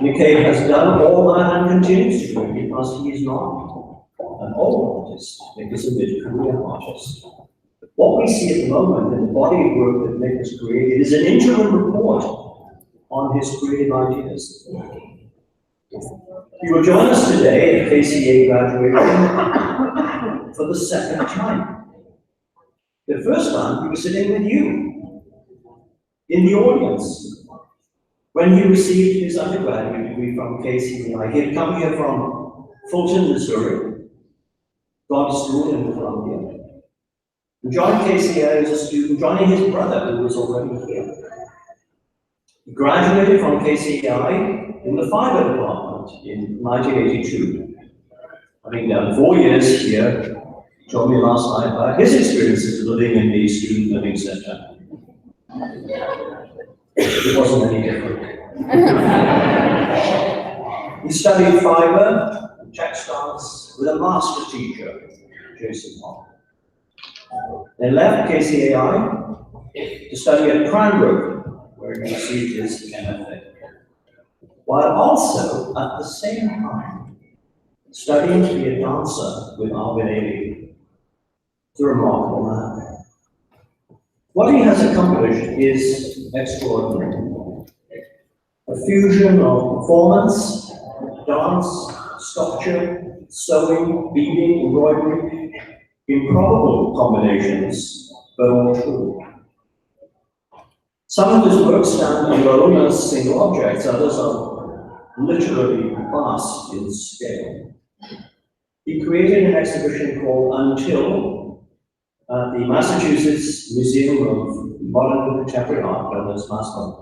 Nick Cave has done all that and continues to do because he is not an old artist. Nick is a mid-career artist. What we see at the moment in the body of work that Nick has created is an interim report on his creative ideas. He will join us today at KCAI graduation for the second time. The first time he was sitting with you in the audience when he received his undergraduate degree from KCAI. He had come here from Fulton, Missouri, gone to school in Columbia, and joined KCAI as a student, joining his brother who was already here. He graduated from KCAI in the fiber department in 1982. Having done 4 years here, he told me last night about his experiences living in the student living center. It wasn't any different. He studied fiber and textiles with a master teacher, Jason Hall. Then left KCAI to study at Cranbrook, where he received his MFA, while also at the same time studying to be a dancer with Arvin Ailey. It's a remarkable man. What he has accomplished is extraordinary. A fusion of performance, dance, sculpture, sewing, beading, embroidery, improbable combinations, but all true. Some of his works stand alone as single objects, others are literally vast in scale. He created an exhibition called Until at the Massachusetts Museum of Modern and Contemporary Art, known as MASCO.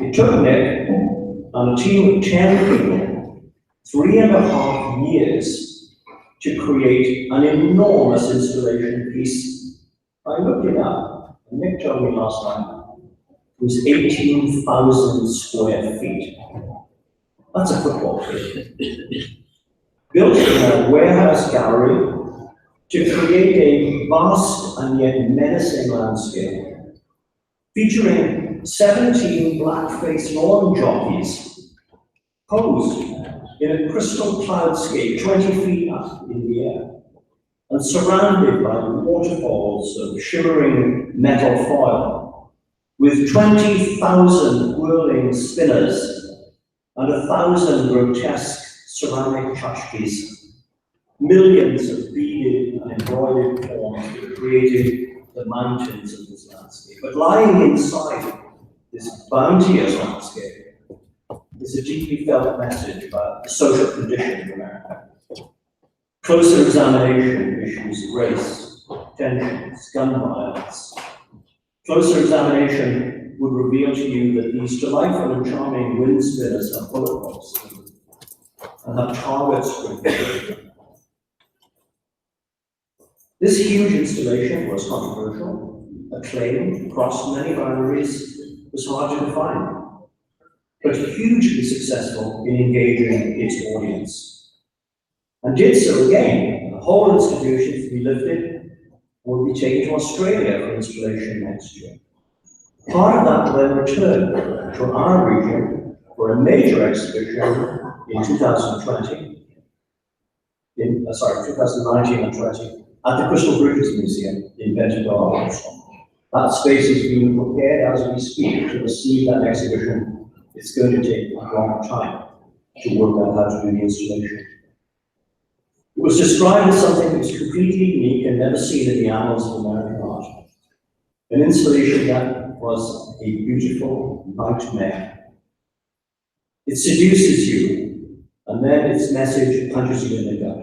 It took Nick and a team of 10 people 3.5 years to create an enormous installation piece. I looked it up, and Nick told me last night it was 18,000 square feet. That's a football field. Built in a warehouse gallery to create a vast and yet menacing landscape, featuring 17 black-faced lawn jockeys posed in a crystal cloudscape 20 feet up in the air, and surrounded by waterfalls of shimmering metal foil, with 20,000 whirling spinners and 1,000 grotesque ceramic tchotchkes, millions of beaded and embroidered forms that created the mountains of this landscape. But lying inside this bounteous landscape is a deeply felt message about the social condition of America. Closer examination of issues of race, tensions, gun violence. Closer examination would reveal to you that these delightful and charming wind spinners are bulletproofs and have targets for them. This huge installation was controversial, acclaimed, crossed many boundaries, was hard to define, but hugely successful in engaging its audience. And did so again. The whole institution to be lifted and will be taken to Australia for installation next year. Part of that will then return to our region for a major exhibition in 2019 and 20, at the Crystal Bridges Museum in Bentonville. That space is being prepared as we speak to receive that exhibition. It's going to take a long time to work out how to do the installation. It was described as something that was completely unique and never seen in the annals of American art. An installation that was a beautiful nightmare. It seduces you and then its message punches you in the gut.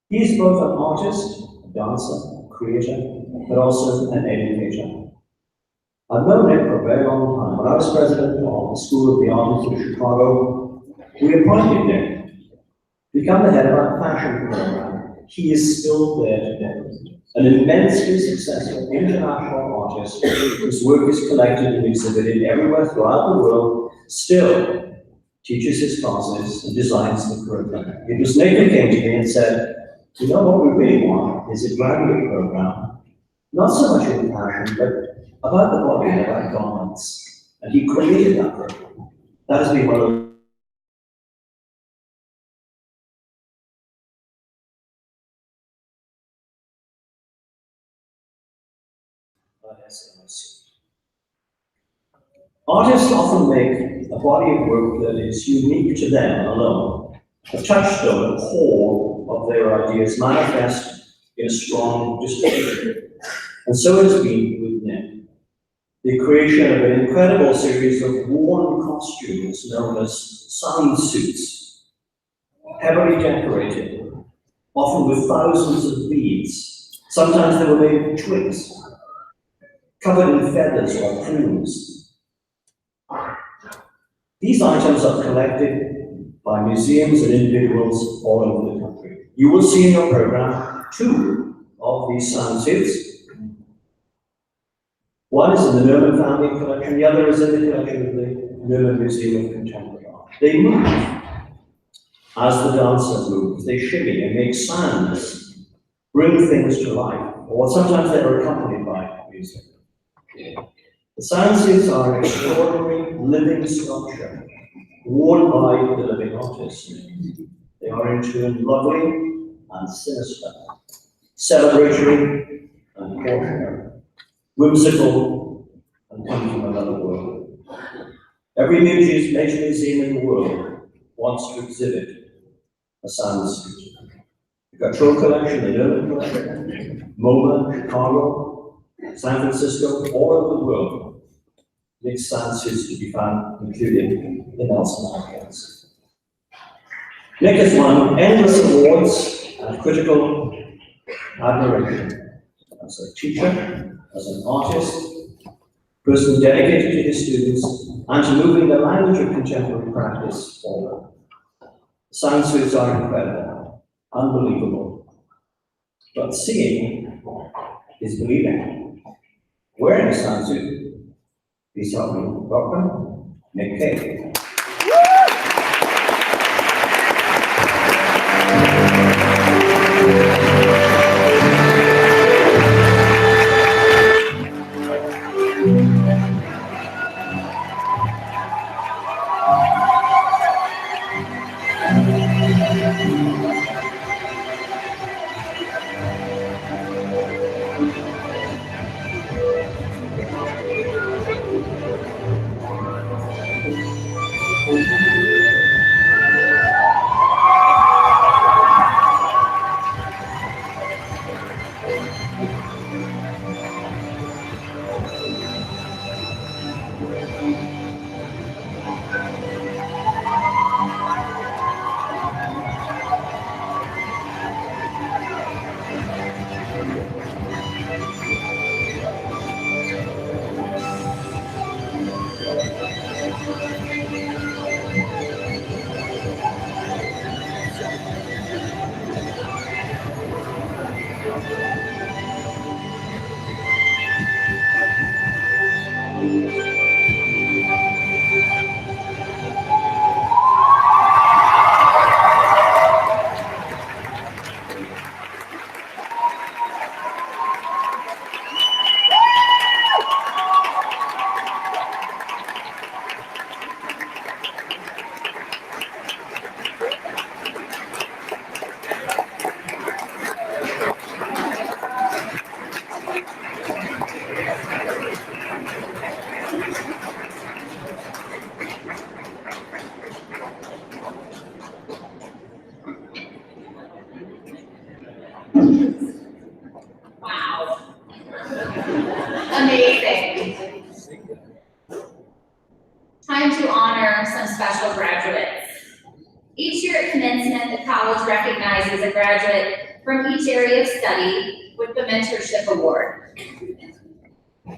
He is both an artist, a dancer, a creator, but also an educator. I've known Nick for a very long time. When I was president of the School of the Arts in Chicago, we appointed Nick to become the head of our fashion program. He is still there today. An immensely successful international artist whose work is collected and exhibited everywhere throughout the world, still teaches his classes and designs the curriculum. It was Nick who came to me and said, you know what we really want is a graduate program, not so much in fashion, but about the body and about garments. And he created that program. That has been one of Artists often make a body of work that is unique to them alone, a touchstone, a core of their ideas manifest in a strong distribution. And so it has been with Nick. The creation of an incredible series of worn costumes known as sound suits, heavily decorated, often with thousands of beads. Sometimes they were made of twigs, covered in feathers or plumes. These items are collected by museums and individuals all over the country. You will see in your program 2 of these sound suits. One is in the Nerman family collection, the other is in the collection of the Nerman Museum of Contemporary Art. They move as the dancers move, they shimmy and make sounds, bring things to life, or sometimes they are accompanied by music. The sound suits are an extraordinary living sculpture, worn by the living artist. They are in turn lovely and sinister, celebratory and cautionary, whimsical and coming from another world. Every major museum in the world wants to exhibit a sound suit. The Gautreau collection, the Nerman collection, MoMA, Chicago, San Francisco, all over the world. Nick's sound suits to be found, including the Nelson Archives. Nick has won endless awards and critical admiration as a teacher, as an artist, person dedicated to his students, and to moving the language of contemporary practice forward. The sound suits are incredible, unbelievable, but seeing is believing. Wearing a sound suit, please help me welcome Nick Kay. Wow. Amazing. Time to honor some special graduates. Each year at commencement, the college recognizes a graduate from each area of study with the Mentorship Award.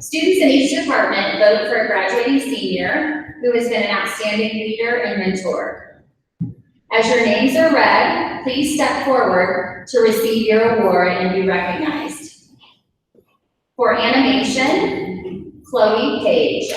Students in each department vote for a graduating senior who has been an outstanding leader and mentor. As your names are read, please step forward to receive your award and be recognized. For animation, Chloe Page.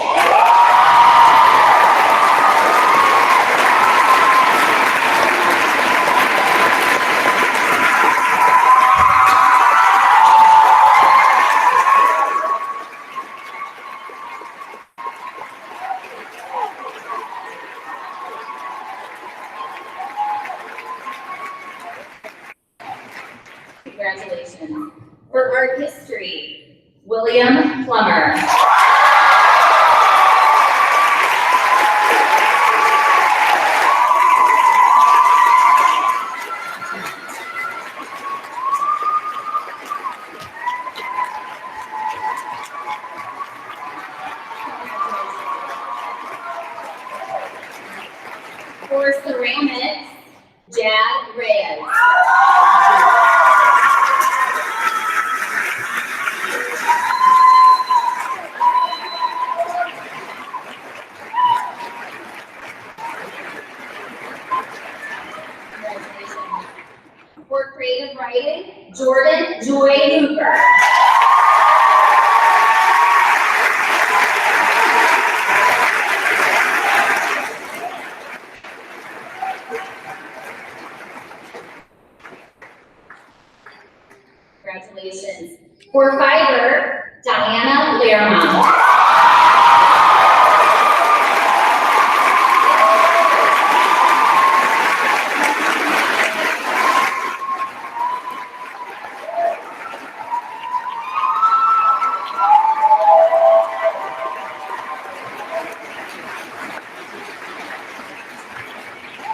Congratulations. For art history, William Plummer. For ceramics, Jad Reyes. For creative writing, Jordan Joy Hooper. Congratulations. For fiber, Diana Learmont.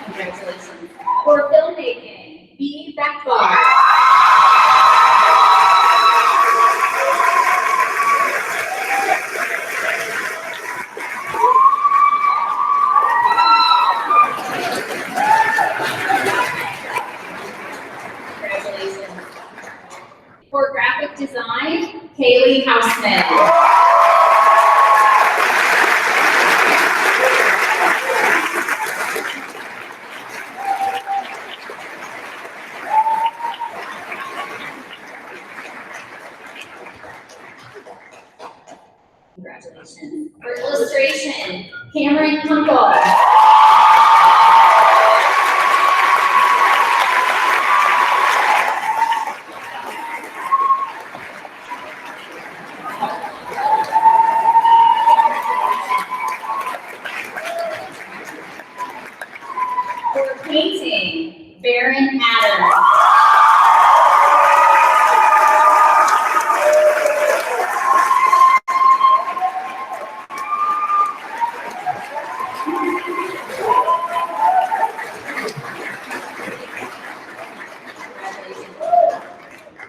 Congratulations. For filmmaking, B. Beckbar. Congratulations. For graphic design, Kaylee Houseman. Congratulations. For illustration, Cameron Kunkel. For painting, Baron Adams.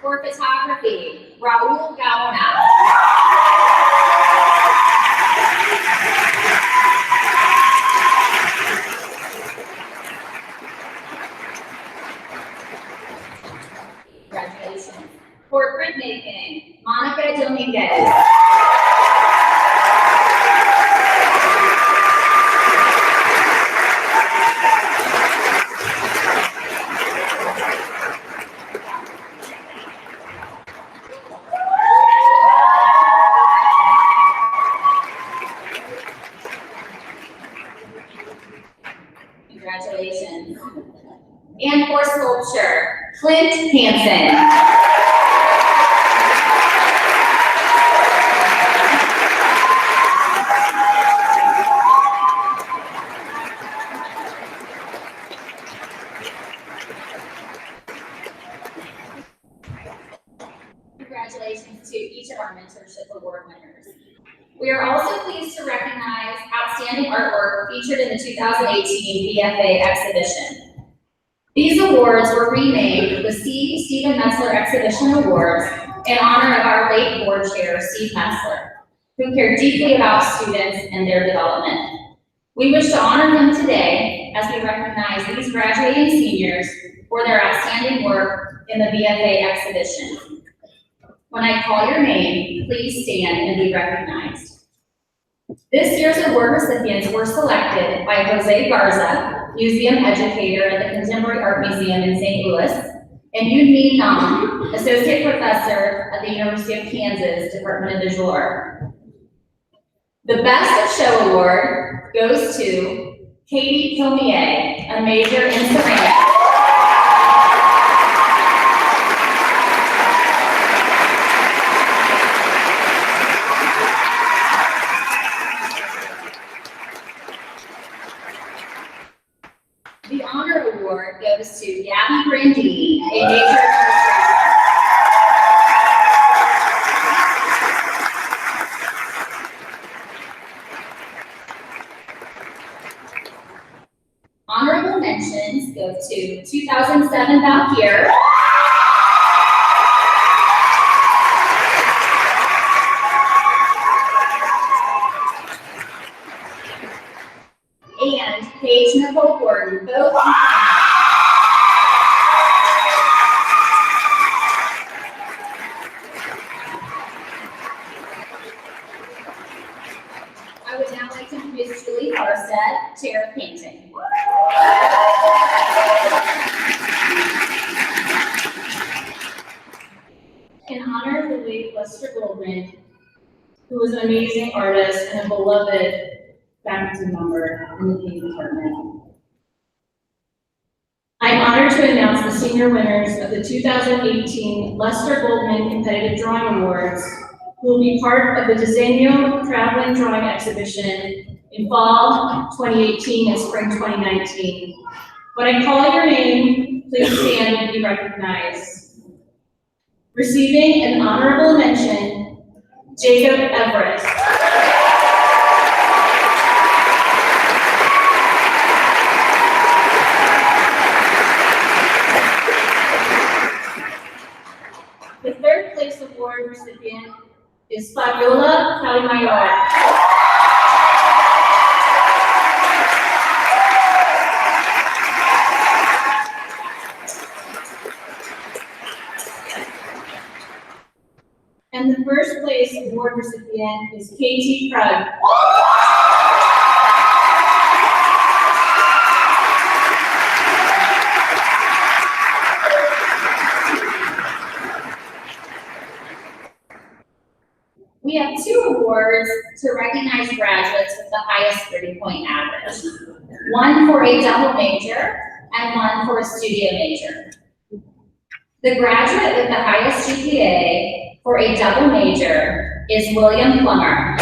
For photography, Raul Gaona. Congratulations. For printmaking, Monica Dominguez. Congratulations. And for sculpture, Clint Hansen. Congratulations to each of our Mentorship Award winners. We are also pleased to recognize outstanding artwork featured in the 2018 BFA exhibition. These awards were renamed the C. Stephen Metzler Exhibition Awards in honor of our late board chair, Steve Metzler, who cared deeply about students and their development. We wish to honor him today as we recognize these graduating seniors for their outstanding work in the BFA exhibition. When I call your name, please stand and be recognized. This year's award recipients were selected by Jose Garza, museum educator at the Contemporary Art Museum in St. Louis, and Yunmi Nam, associate professor at the University of Kansas, Department of Visual Art. The Best of Show award goes to Katie Kilmier, a major in ceramics. The honor award goes to Gabby Brandini, a major in illustration. Honorable mentions go to 2007 Valkyr, and Paige Nicole Gordon, both. I would now like to introduce Julie Farstead, Chair of Painting. In honor of the late Lester Goldman, who was an amazing artist and a beloved faculty member in the painting department, I'm honored to announce the senior winners of the 2018 Lester Goldman Competitive Drawing Awards, who will be part of the Diseño Traveling Drawing Exhibition in fall 2018 and spring 2019. When I call your name, please stand and be recognized. Receiving an honorable mention, Jacob Everett. The third place award recipient is Fabiola Calimayor. And the first place award recipient is Katie Krug. We have two awards to recognize graduates with the highest 30-point average. One for a double major and one for a studio major. The graduate with the highest GPA for a double major is William Plummer.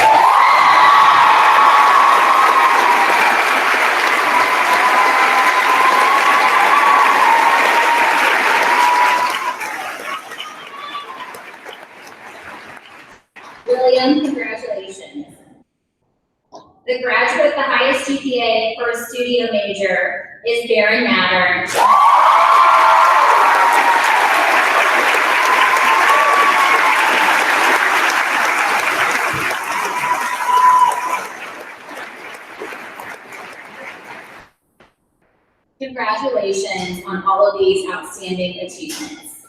William, congratulations. The graduate with the highest GPA for a studio major is Baron Mattern. Congratulations on all of these outstanding achievements.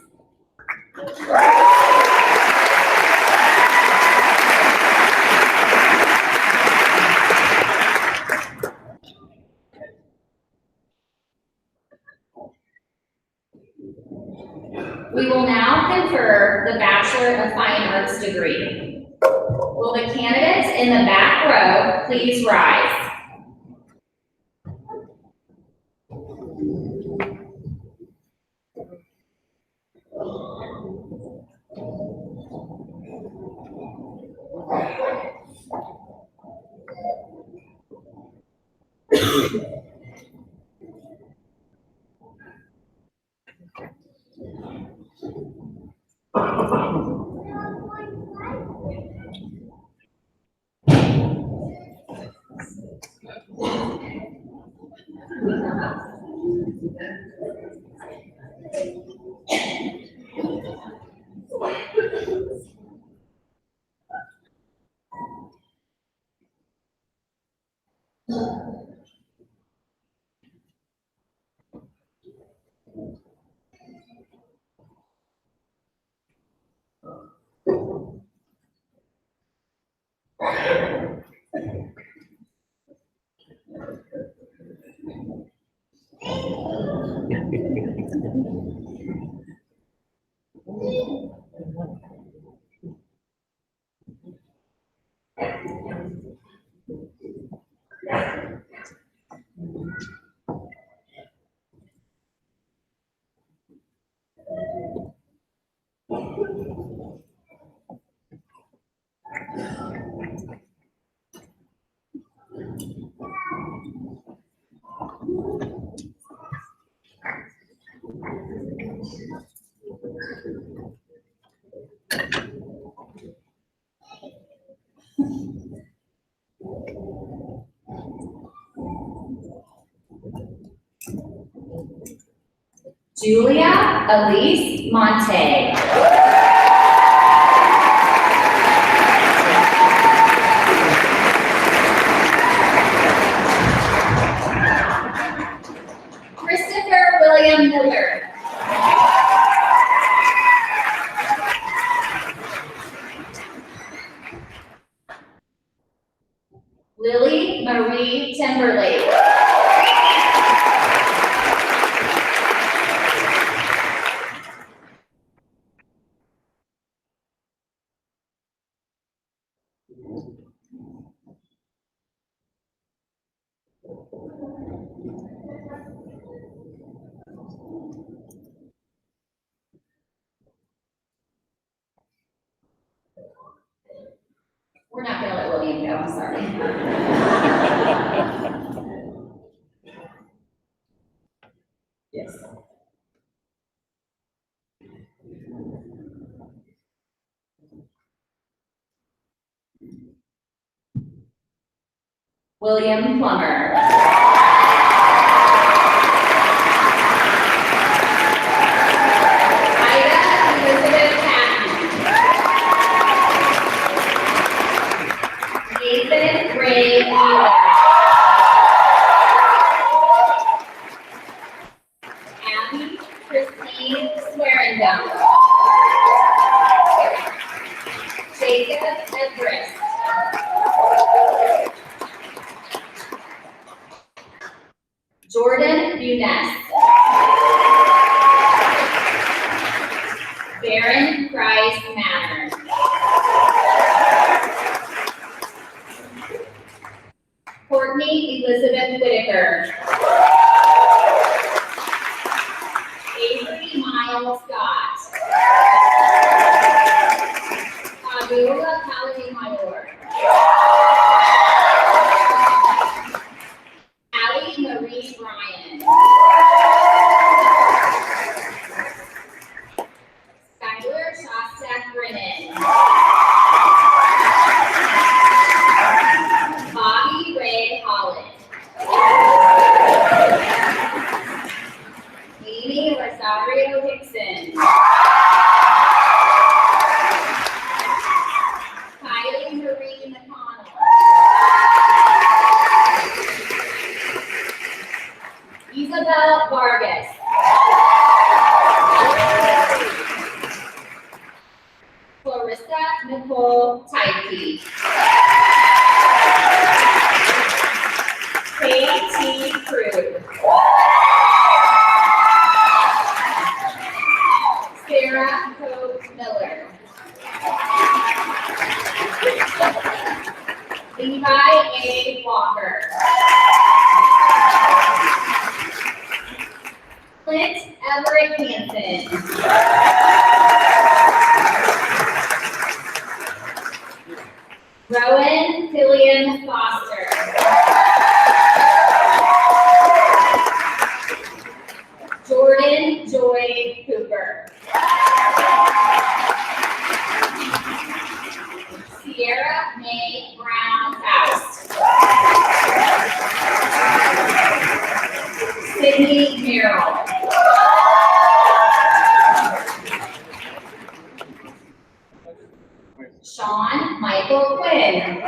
We will now confer the Bachelor of Fine Arts degree. Will the candidates in the back row please rise? Julia Elise Monte. Christopher William Miller. Lily Marie Timberlake. We're not gonna let William go, I'm sorry. Yes. William Plummer. Ida Elizabeth Patton. Nathan Ray Wheeler. Abby Christine Swearendam. Jacob Everest. Jordan Younes. Baron Price Manor. Courtney Elizabeth Whitaker. Avery Miles Scott. Fabiola Paladin Mayor. Allie Marie Bryan. Skylar Shostak Brennan. Bobby Ray Holland. Amy Rosario Hickson. Kylie Marie McConnell. Isabel Vargas. Clarissa Nicole Tyke. K.T. Crew. Sarah Hope Miller. Levi A. Walker. Clint Everett Hansen. Rowan Killian Foster. Jordan Joy Cooper. Sierra May Brown House. Sydney Merrill. Sean Michael Quinn.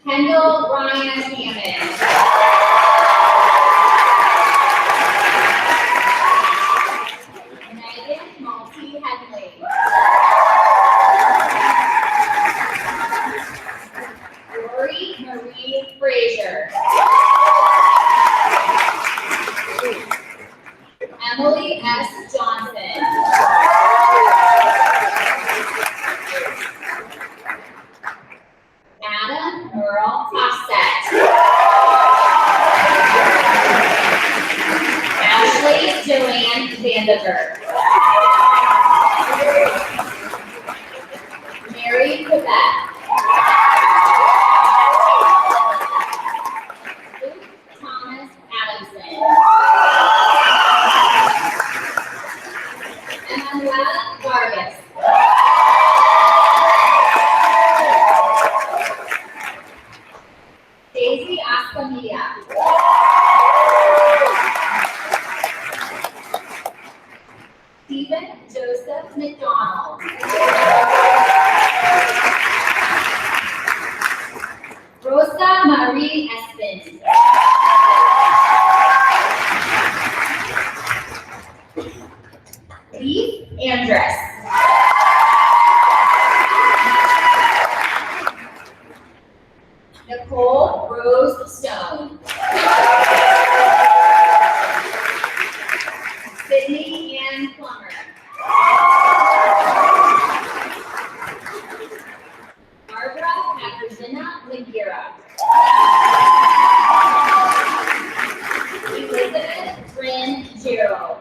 Kendall Ryan Hammond. Megan Malty Henley. Rory Baker. Emily S. Johnson. Adam Earl Offset. Ashley Joanne Vandenberg. Mary Quebec. Luke Thomas Adamson. Emmanuel Vargas. Daisy Ascamilla. Stephen Joseph McDonald. Rosa Marie Espin. Leaf Andress. Nicole Rose Stone. Sydney Ann Plummer. Barbara Katarzyna Lingira. Elizabeth Bryn Gerald.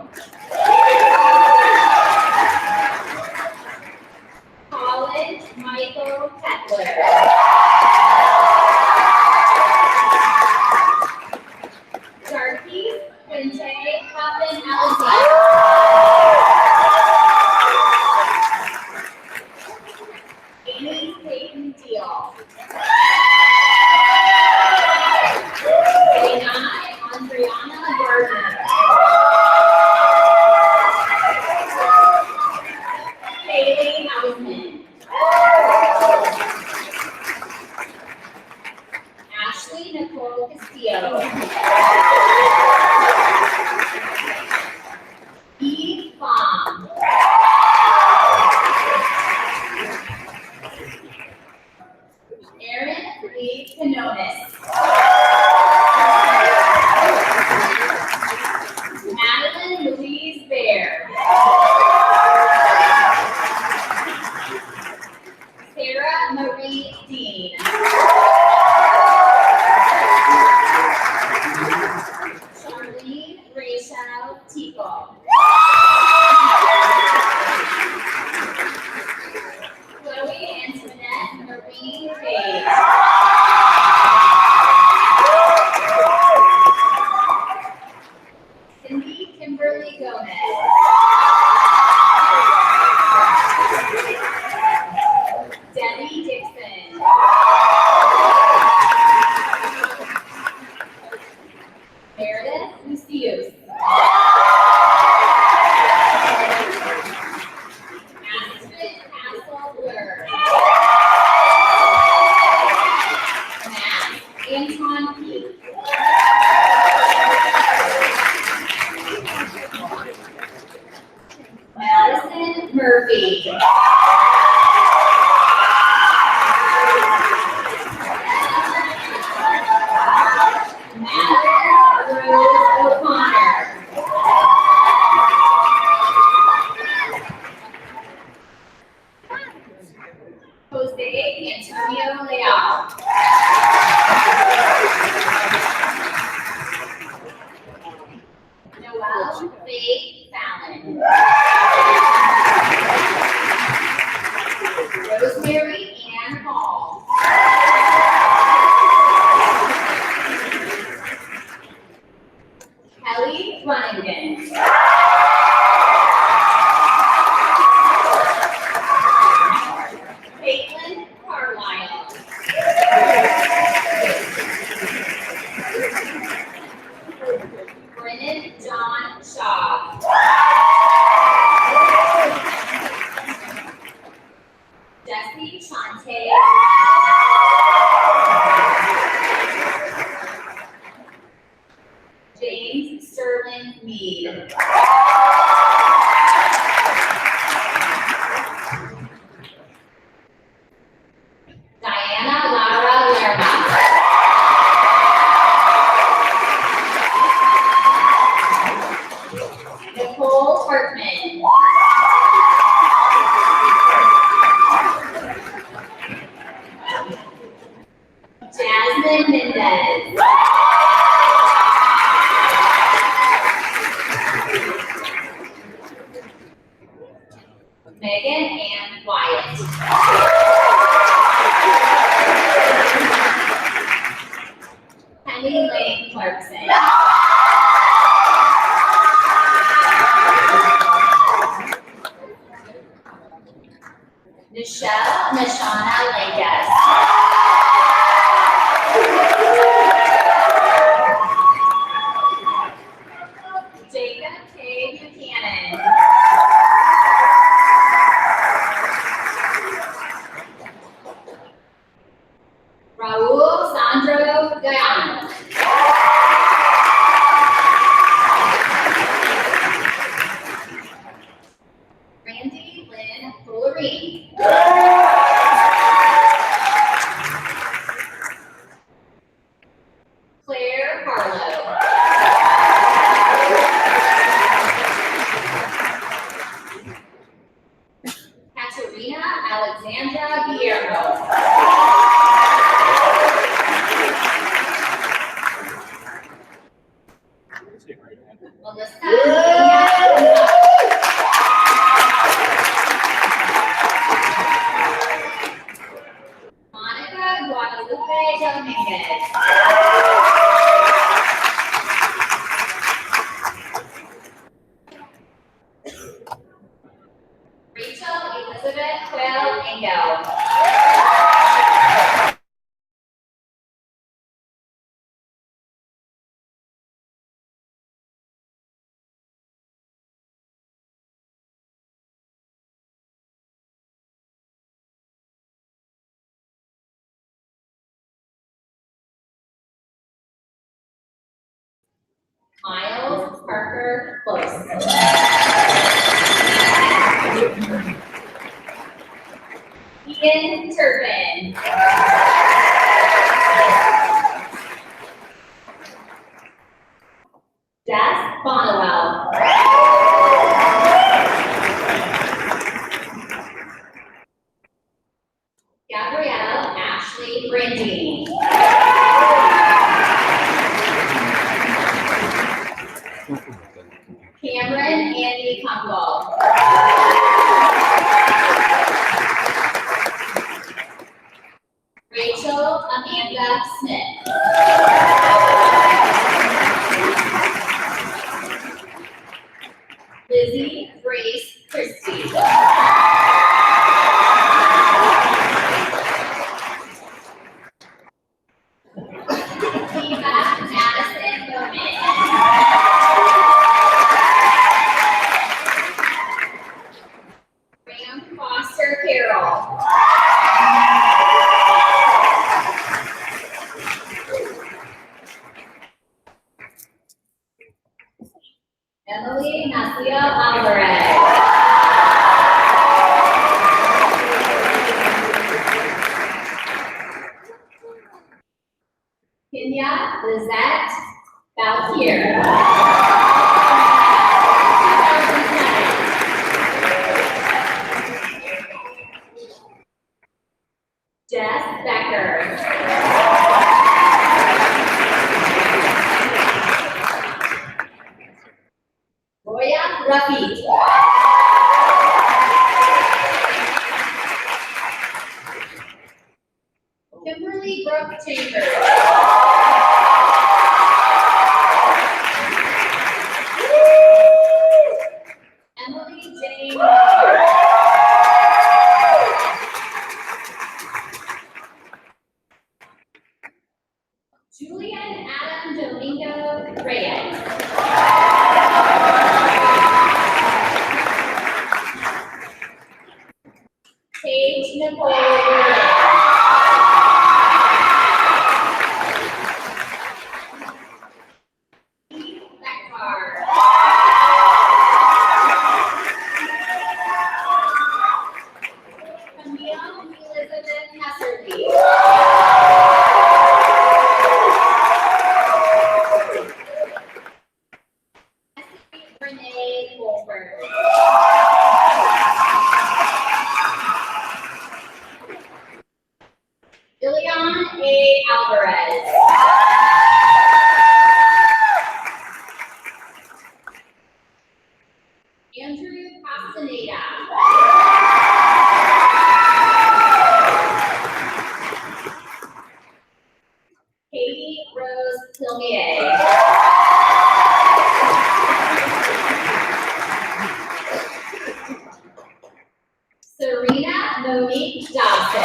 College Michael Kettler. Darky Quinte Huffin Alexander. Amy Clayton Deal. Renai Andriana Gardner. Haley Hausman. Ashley Nicole Castillo. Eve Fong. Erin Lee Canonis. Madeline Louise Bear. Sarah Marie Dean. Charlene Rachel Tico. Chloe Antoinette Marie Page. Cindy Kimberly Gomez. Debbie Dixon. Meredith Lucius. Astrid Castle Blur. Matt Anton Peak. Madison Murphy. Madeline Rose O'Connor. Jose Antonio Leal. Noelle Faye Fallon. Rosemary Ann Hall. Kelly Runningen. Caitlin Carlisle. Madison Mendez. Megan Ann Wyatt. Penny Lane Clarkson. Michelle Nashana Langus. Jacob K. Buchanan. Raul Sandro Guyana. Randy Lynn Fullerine. Claire Harlow. Katerina Alexandra Guillermo. Melissa Nina. Monica Guadalupe Dominguez. Rachel Elizabeth Quayle Engel. Miles Parker Close. Ian Turpin. Jess Bonnewell. Gabrielle Ashley Brandini. Cameron Andy Kumball. Rachel Amanda Smith. Lizzie Grace Christie. Eva Madison Bowman. Graham Foster Carroll. Emily Nacia Alvarez. Kenya Lizette Baltier. Jess Becker. Roya Rafi. Kimberly Brooke Chambers. Emily Jane. Julian Adam Domingo Reyes. Paige Nicole Berlin. Keith Beckar. Camille Elizabeth Hesserly. Jose Alvarez. Andrew Castaneda. Katie Rose Tilmier. Serena Monique Dobson.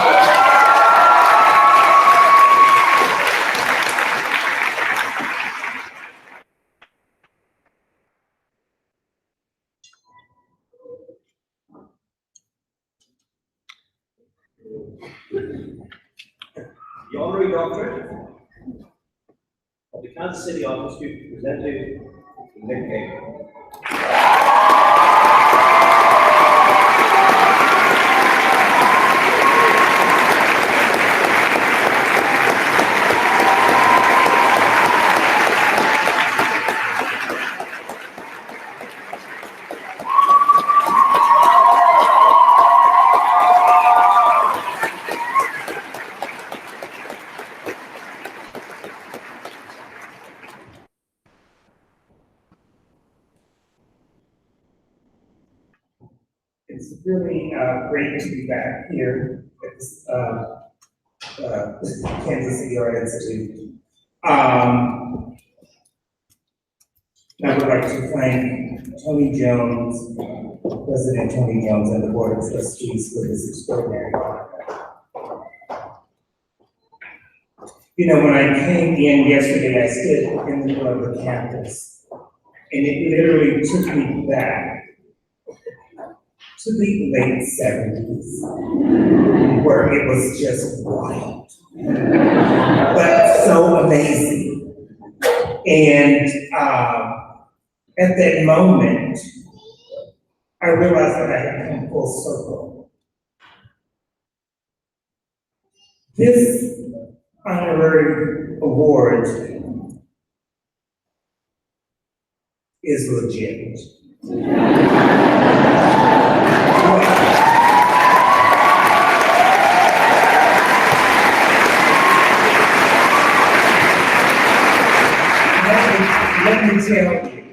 The honorary doctorate of the Kansas City office to present to Nick Gay. It's really great to be back here at this Kansas City Art Institute. I would like to thank Tony Jones, President Tony Jones, and the Board of Trustees for this extraordinary honor. You know, when I came in yesterday, I stood in the middle of the campus, and it literally took me back to the late 70s, where it was just wild, but so amazing. And at that moment, I realized that I had come full circle. This honorary award is legit. Let me tell you,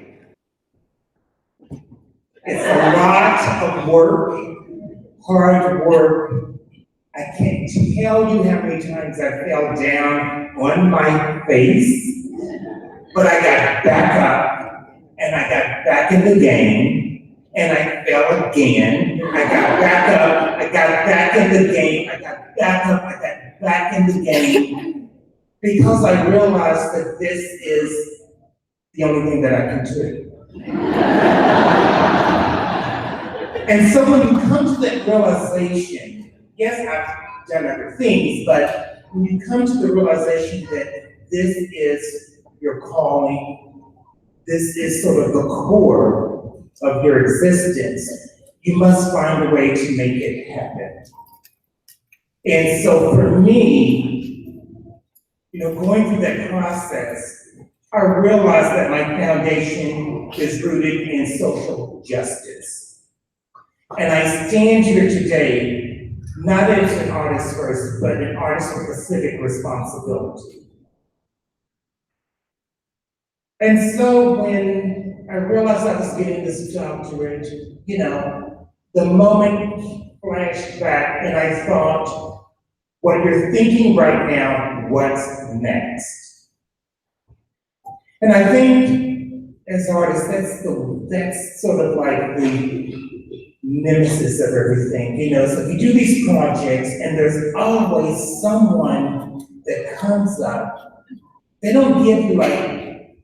it's a lot of work, hard work. I can't tell you how many times I fell down on my face, but I got back up, and I got back in the game, and I fell again. I got back up, I got back in the game, I got back up, I got back in the game, because I realized that this is the only thing that I can do. And so when you come to that realization, yes, I've done other things, but when you come to the realization that this is your calling, this is sort of the core of your existence, you must find a way to make it happen. And so for me, you know, going through that process, I realized that my foundation is rooted in social justice. And I stand here today, not as an artist first, but an artist with a civic responsibility. And so when I realized I was getting this doctorate, you know, the moment flashed back and I thought, what you're thinking right now, what's next? And I think as artists, that's sort of like the nemesis of everything, you know. So if you do these projects and there's always someone that comes up, they don't give you like a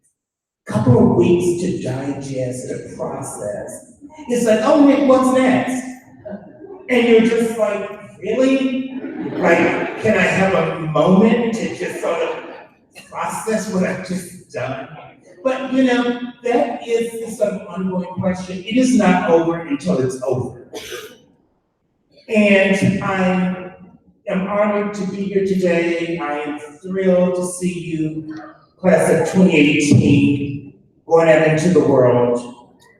couple of weeks to digest or process. It's like, oh Nick, what's next? And you're just like, really? Like, can I have a moment to just sort of process what I've just done? But you know, that is some ongoing question. It is not over until it's over. And I am honored to be here today. I am thrilled to see you, class of 2018, going out into the world,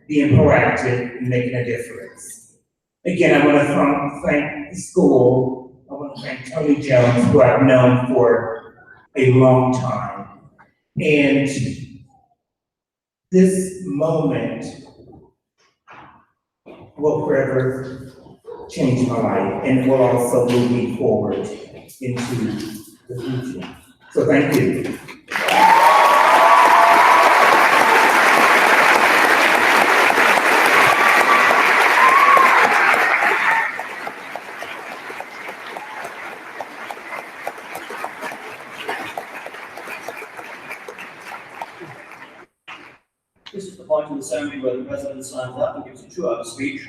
being proactive and making a difference. Again, I want to thank the school. I want to thank Tony Jones, who I've known for a long time. And this moment will forever change my life and will also move me forward into the future. So thank you. This is the point of the ceremony where the president stands up and gives a 2-hour speech.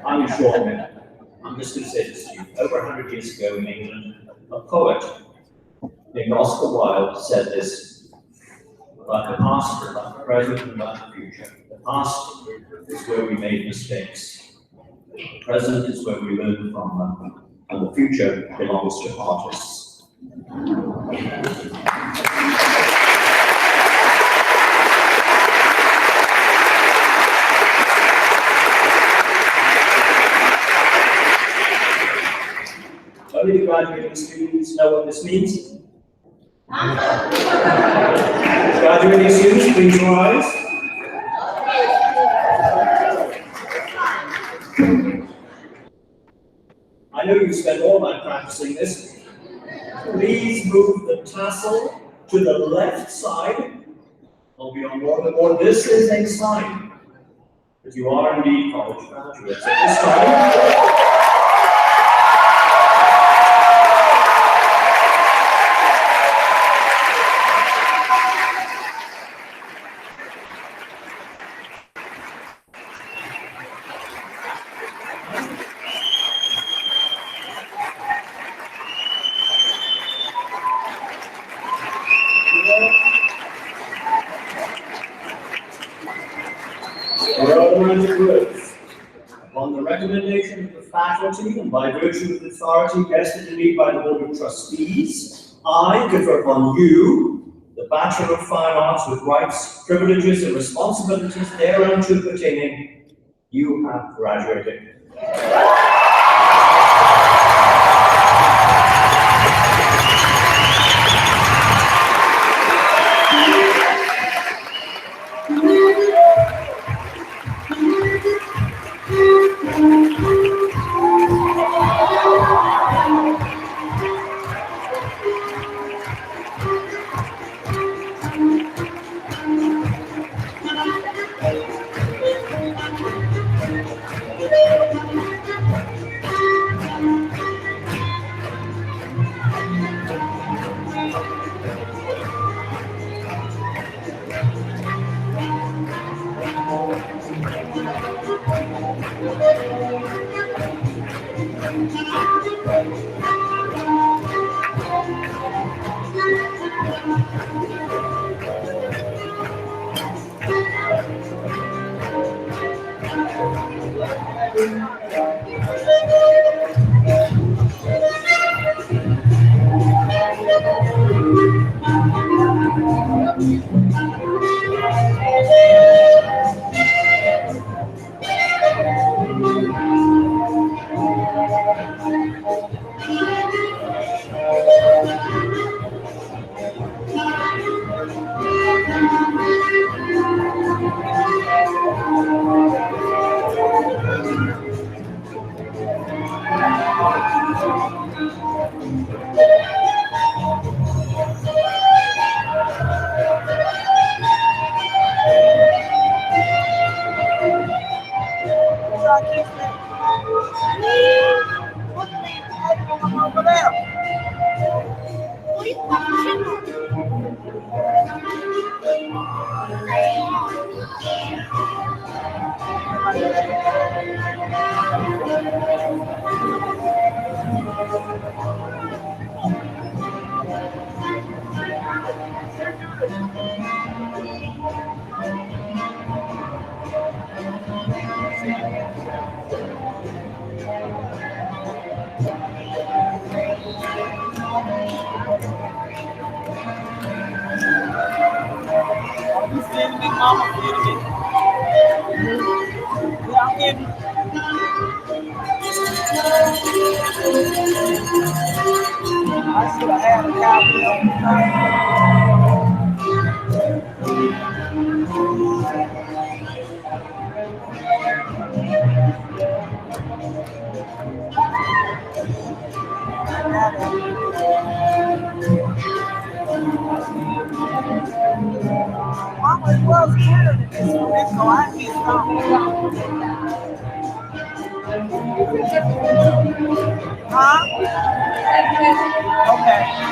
I'm in short minute. I'm just going to say this to you. Over 100 years ago in England, a poet named Oscar Wilde said this about the past, about the present, and about the future. The past is where we made mistakes. The present is where we learn from them. And the future belongs to artists. Only the graduating students know what this means. Graduating students, please rise. I know you've spent all night practicing this. Please move the tassel to the left side. I'll be on more than more. This is a sign that you are indeed college graduates at this time. On the recommendation of the faculty and by virtue of the authority vested in me by the Board of Trustees, I confer upon you the Bachelor of Fine Arts with rights, privileges, and responsibilities thereunto pertaining. You have graduated. I should have had a copy of the Mama, it was better than this one, so I need something. Huh? Okay.